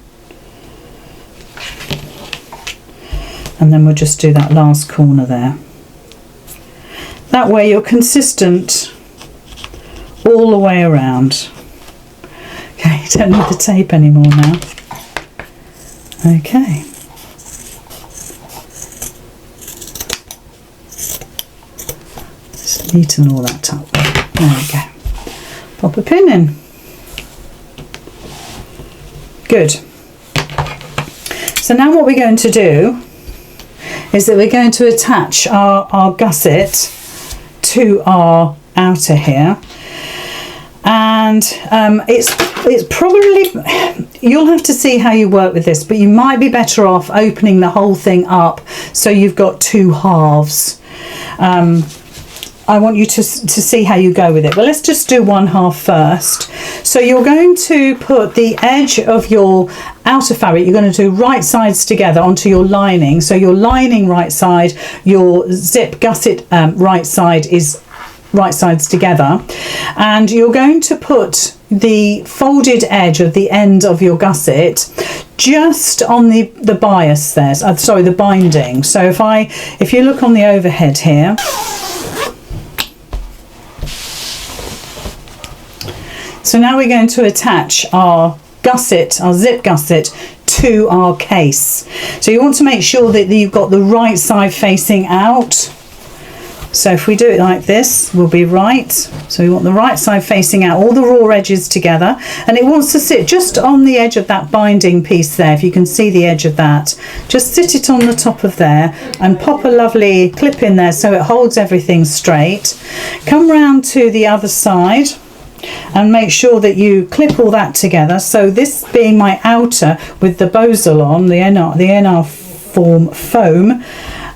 and then we'll just do that last corner there. That way you're consistent all the way around. Okay, you don't need the tape anymore now. Okay. Just neaten all that up. There we go. Pop a pin in. Good. So now what we're going to do is that we're going to attach our gusset to our outer here. And it's probably, you'll have to see how you work with this, but you might be better off opening the whole thing up so you've got two halves. I want you to see how you go with it. Well, let's just do one half first. So you're going to put the edge of your outer fabric, you're going to do right sides together onto your lining. So your lining right side, your zip gusset right side is right sides together, and you're going to put the folded edge of the end of your gusset just on the bias there, sorry, the binding. So if you look on the overhead here, so now we're going to attach our gusset, our zip gusset, to our case. So you want to make sure that you've got the right side facing out. So if we do it like this, we'll be right. So we want the right side facing out, all the raw edges together, and it wants to sit just on the edge of that binding piece there. If you can see the edge of that, just sit it on the top of there and pop a lovely clip in there so it holds everything straight. Come round to the other side and make sure that you clip all that together. So this being my outer with the bosal on, the NR form foam,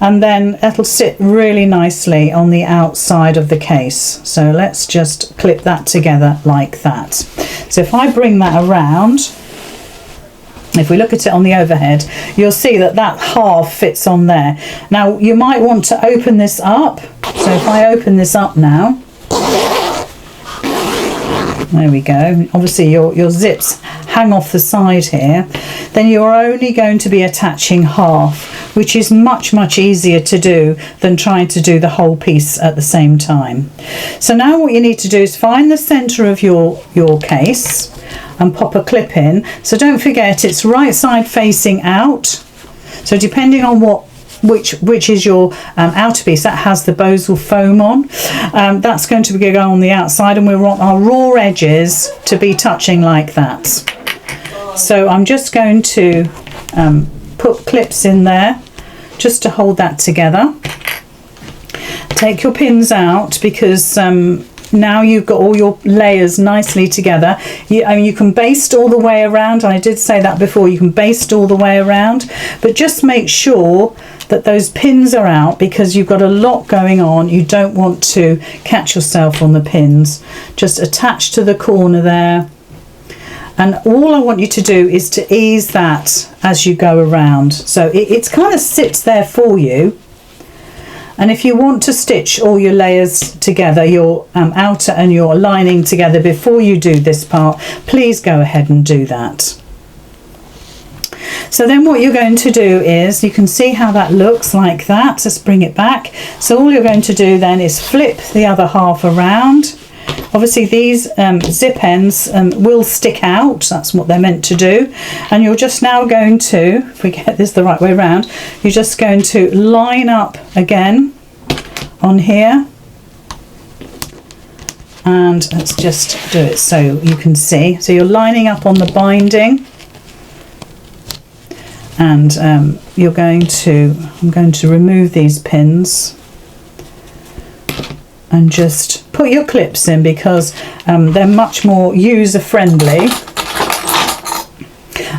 and then it'll sit really nicely on the outside of the case. So let's just clip that together like that. So if I bring that around, if we look at it on the overhead, you'll see that that half fits on there. Now you might want to open this up. So if I open this up now, there we go. Obviously your zips hang off the side here. Then you're only going to be attaching half, which is much easier to do than trying to do the whole piece at the same time. So now what you need to do is find the center of your case and pop a clip in. So don't forget it's right side facing out. So depending on which is your outer piece that has the bosal foam on, that's going to be going on the outside, and we want our raw edges to be touching like that. So I'm just going to put clips in there just to hold that together. Take your pins out because now you've got all your layers nicely together. I mean, you can baste all the way around. I did say that before, you can baste all the way around, but just make sure that those pins are out, because you've got a lot going on. You don't want to catch yourself on the pins. Just attach to the corner there. And all I want you to do is to ease that as you go around. So it kind of sits there for you. And if you want to stitch all your layers together, your outer and your lining together before you do this part, please go ahead and do that. So then what you're going to do is, you can see how that looks like that. Let's bring it back. So all you're going to do then is flip the other half around. Obviously these zip ends will stick out, that's what they're meant to do, and you're just now going to, if we get this the right way around, you're just going to line up again on here, and let's just do it so you can see. So you're lining up on the binding, and I'm going to remove these pins and just put your clips in, because they're much more user friendly,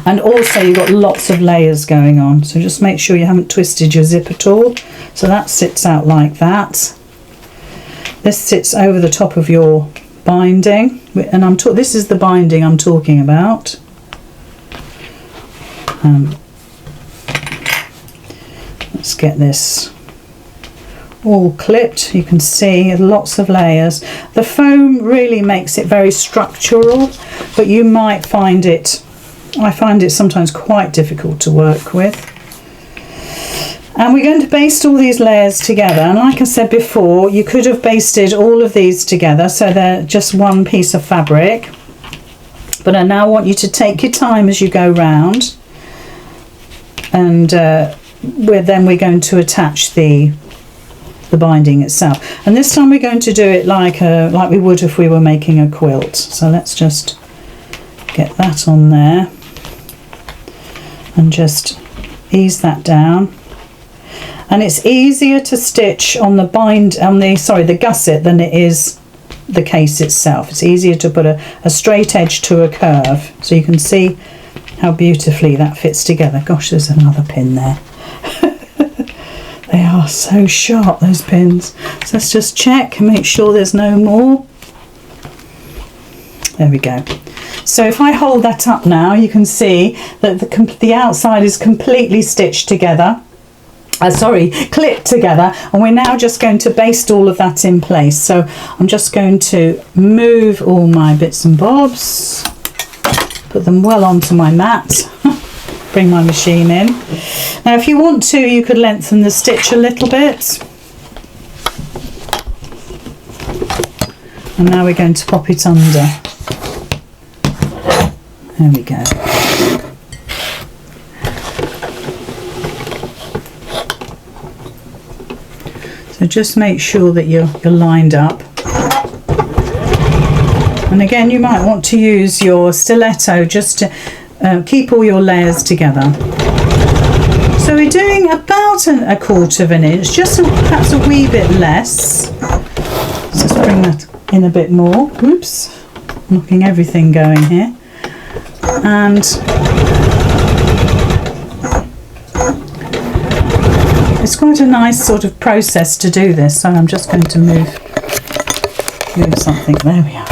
and also you've got lots of layers going on, so just make sure you haven't twisted your zip at all. So that sits out like that. This sits over the top of your binding, and this is the binding I'm talking about. Let's get this all clipped. You can see lots of layers. The foam really makes it very structural, but you might find it, I find it sometimes quite difficult to work with. And we're going to baste all these layers together, and like I said before, you could have basted all of these together so they're just one piece of fabric, but I now want you to take your time as you go round, and we're going to attach the binding itself, and this time we're going to do it like we would if we were making a quilt. So let's just get that on there and just ease that down. And it's easier to stitch on the gusset than it is the case itself. It's easier to put a straight edge to a curve, so you can see how beautifully that fits together. Gosh, there's another pin there. They are so sharp, those pins. So let's just check and make sure there's no more. There we go. So if I hold that up now, you can see that the outside is completely stitched together. Clipped together, and we're now just going to baste all of that in place. So I'm just going to move all my bits and bobs, put them well onto my mat. Bring my machine in. Now if you want to, you could lengthen the stitch a little bit. And now we're going to pop it under. There we go. So just make sure that you're lined up. And again, you might want to use your stiletto just to keep all your layers together. So we're doing about a quarter of an inch, just perhaps a wee bit less. Let's just bring that in a bit more. Oops, knocking everything going here. And it's quite a nice sort of process to do this, so I'm just going to move something. There we are.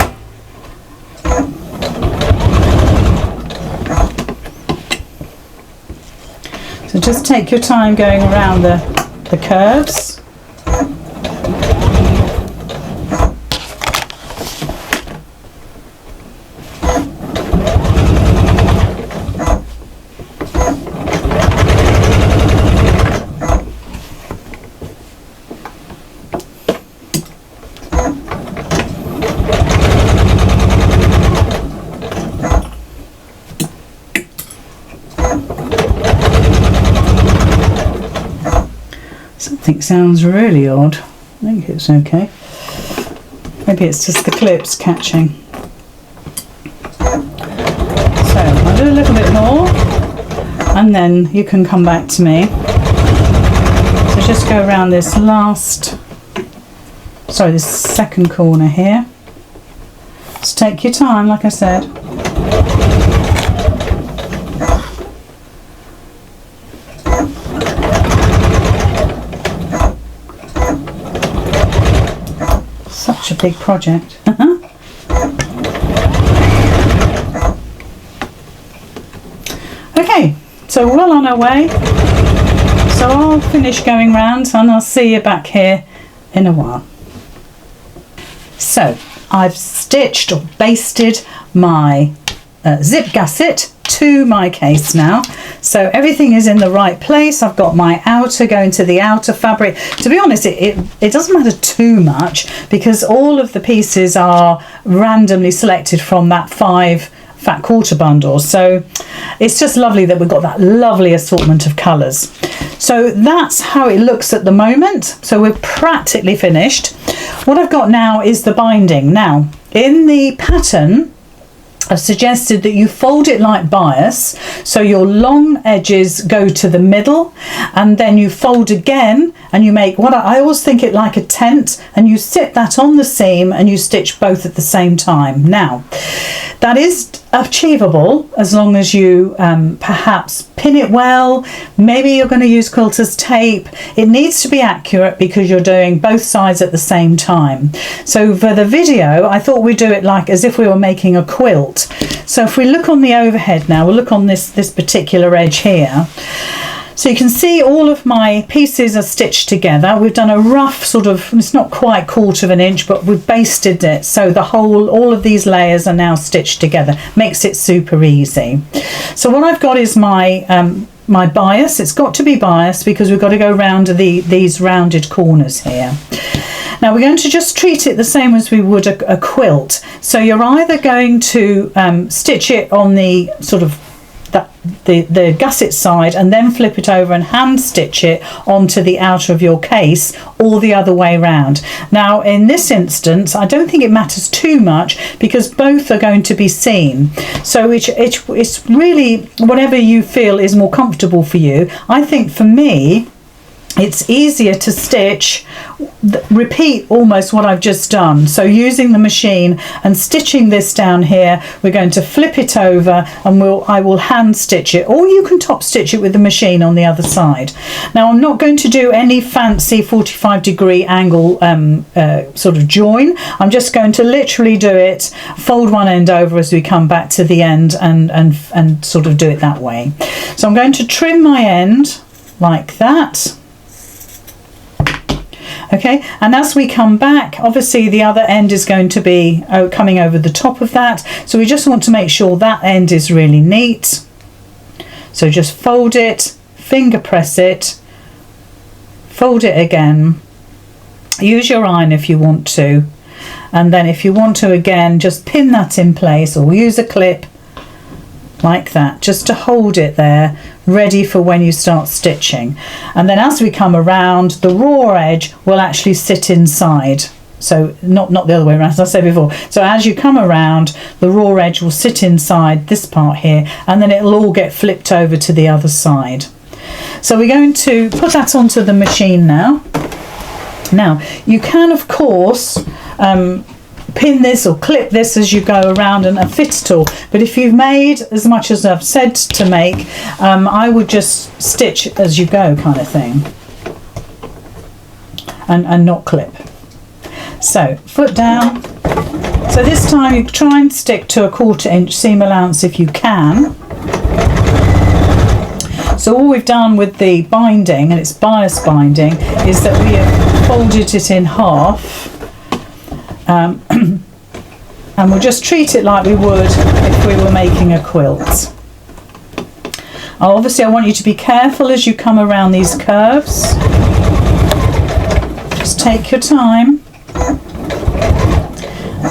So just take your time going around the curves. Something sounds really odd. I think it's okay. Maybe it's just the clips catching. So I'll do a little bit more, and then you can come back to me. So just go around this last sorry, this second corner here. Just take your time, like I said. Such a big project. Okay, so we're well on our way. So I'll finish going round and I'll see you back here in a while. So I've stitched or basted my zip gusset to my case now, so everything is in the right place. I've got my outer going to the outer fabric. To be honest, it doesn't matter too much because all of the pieces are randomly selected from that 5 fat quarter bundles, so it's just lovely that we've got that lovely assortment of colours. So that's how it looks at the moment. So we're practically finished. What I've got now is the binding. Now in the pattern I've suggested that you fold it like bias, so your long edges go to the middle, and then you fold again and you make what I always think it like a tent, and you sit that on the seam and you stitch both at the same time. Now that is achievable as long as you perhaps pin it well. Maybe you're going to use quilter's tape. It needs to be accurate because you're doing both sides at the same time. So for the video I thought we'd do it like as if we were making a quilt. So if we look on the overhead now, we'll look on this particular edge here. So you can see all of my pieces are stitched together. We've done a rough sort of, it's not quite 1/4 inch, but we've basted it. So the whole, all of these layers are now stitched together. Makes it super easy. So what I've got is my my bias. It's got to be biased because we've got to go round these rounded corners here. Now we're going to just treat it the same as we would a quilt. So you're either going to stitch it on the sort of the gusset side and then flip it over and hand stitch it onto the outer of your case, or the other way round. Now in this instance I don't think it matters too much because both are going to be seen, so it's really whatever you feel is more comfortable for you. I think for me it's easier to stitch, repeat almost what I've just done. So using the machine and stitching this down here, we're going to flip it over and I will hand stitch it, or you can top stitch it with the machine on the other side. Now I'm not going to do any fancy 45-degree angle sort of join. I'm just going to literally do it, fold one end over as we come back to the end and sort of do it that way. So I'm going to trim my end like that. Okay, and as we come back, obviously the other end is going to be coming over the top of that, so we just want to make sure that end is really neat. So just fold it, finger press it, fold it again, use your iron if you want to, and then if you want to again just pin that in place or use a clip like that just to hold it there, ready for when you start stitching. And then as we come around, the raw edge will actually sit inside, so not the other way around as I said before. So as you come around, the raw edge will sit inside this part here, and then it'll all get flipped over to the other side. So we're going to put that onto the machine now. Now you can of course pin this or clip this as you go around and a fit tool, but if you've made as much as I've said to make, I would just stitch as you go kind of thing and not clip. So foot down. So this time you try and stick to a 1/4 inch seam allowance if you can. So all we've done with the binding, and it's bias binding, is that we have folded it in half. And we'll just treat it like we would if we were making a quilt. Obviously I want you to be careful as you come around these curves. Just take your time.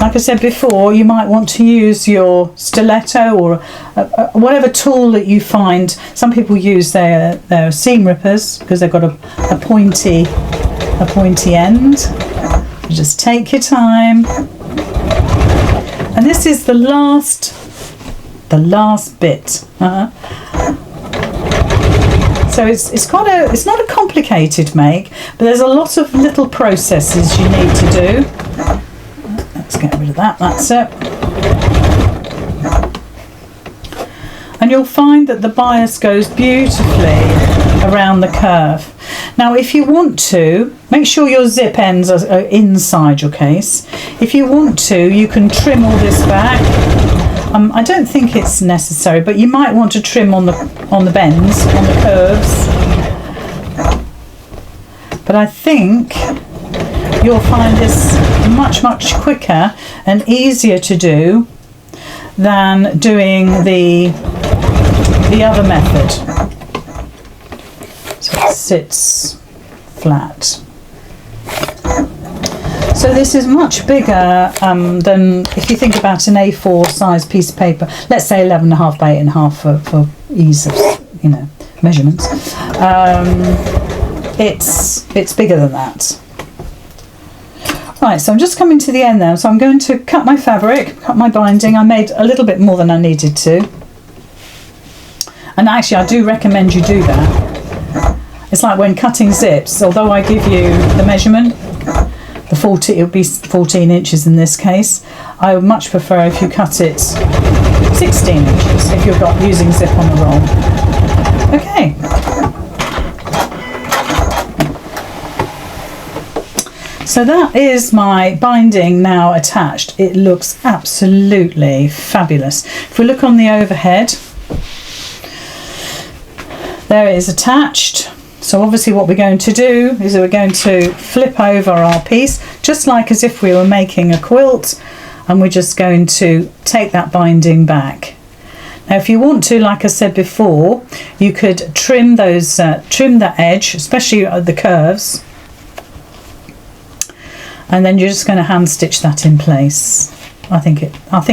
Like I said before, you might want to use your stiletto or whatever tool that you find. Some people use their seam rippers because they've got a pointy end. Just take your time. And this is the last bit. So it's not a complicated make, but there's a lot of little processes you need to do. Let's get rid of that. That's it. And you'll find that the bias goes beautifully around the curve. Now if you want to, make sure your zip ends are inside your case. If you want to, you can trim all this back. I don't think it's necessary, but you might want to trim on the bends, on the curves. But I think you'll find this much quicker and easier to do than doing the other method. So it sits flat. So this is much bigger than if you think about an A4 size piece of paper. Let's say 11.5 by 8.5 for ease of measurements. It's bigger than that. Right, so I'm just coming to the end now. So I'm going to cut my fabric, cut my binding. I made a little bit more than I needed to. And actually, I do recommend you do that. It's like when cutting zips, although I give you the measurement, it would be 14 inches in this case. I would much prefer if you cut it 16 inches if you're using zip on the roll. Okay. So that is my binding now attached. It looks absolutely fabulous. If we look on the overhead, there it is attached. So obviously what we're going to do is we're going to flip over our piece, just like as if we were making a quilt, and we're just going to take that binding back. Now if you want to, like I said before, you could trim the edge, especially the curves, and then you're just going to hand stitch that in place. I think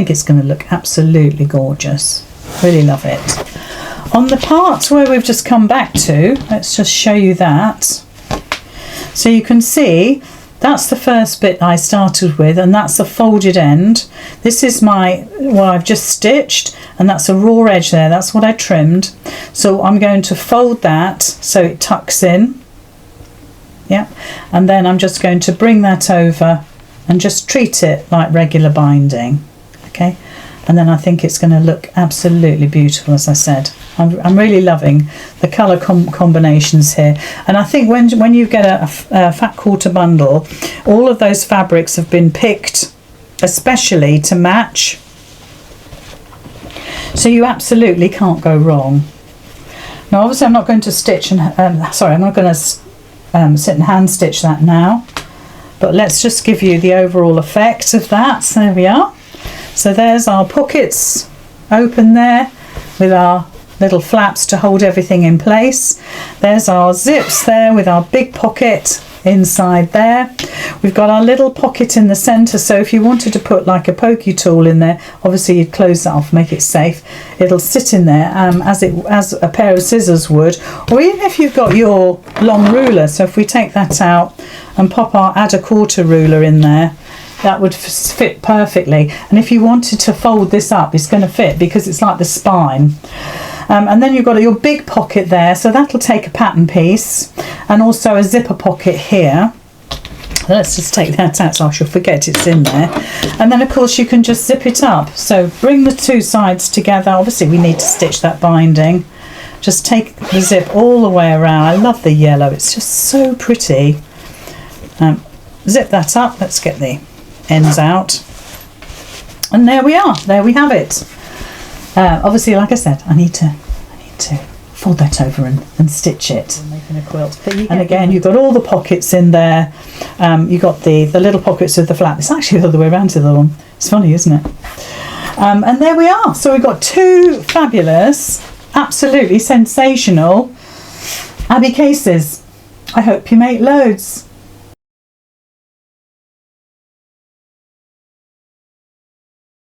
it's going to look absolutely gorgeous. Really love it. On the part where we've just come back to, let's just show you that. So you can see that's the first bit I started with, and that's a folded end. This is what I've just stitched, and that's a raw edge there. That's what I trimmed. So I'm going to fold that so it tucks in. Yeah, and then I'm just going to bring that over and just treat it like regular binding. Okay. And then I think it's going to look absolutely beautiful, as I said. I'm really loving the colour combinations here. And I think when you get a fat quarter bundle, all of those fabrics have been picked especially to match. So you absolutely can't go wrong. Now obviously I'm not going to stitch and I'm not going to sit and hand stitch that now. But let's just give you the overall effect of that. So there we are. So there's our pockets open there with our little flaps to hold everything in place. There's our zips there with our big pocket inside there. We've got our little pocket in the centre, so if you wanted to put like a pokey tool in there, obviously you'd close that off, make it safe. It'll sit in there as a pair of scissors would, or even if you've got your long ruler. So if we take that out and add a quarter ruler in there, that would fit perfectly. And if you wanted to fold this up, it's going to fit because it's like the spine. And then you've got your big pocket there, so that'll take a pattern piece, and also a zipper pocket here. Let's just take that out so I shall forget it's in there. And then of course you can just zip it up. So bring the two sides together. Obviously we need to stitch that binding. Just take the zip all the way around. I love the yellow, it's just so pretty. Zip that up. Let's get the ends out, and there we are. There we have it. Obviously, like I said, I need to fold that over and stitch it. I'm making a quilt, and again, you've got all the pockets in there. You've got the little pockets of the flap. It's actually the other way around to the other one. It's funny, isn't it? And there we are. So we've got two fabulous, absolutely sensational Abbey cases. I hope you make loads.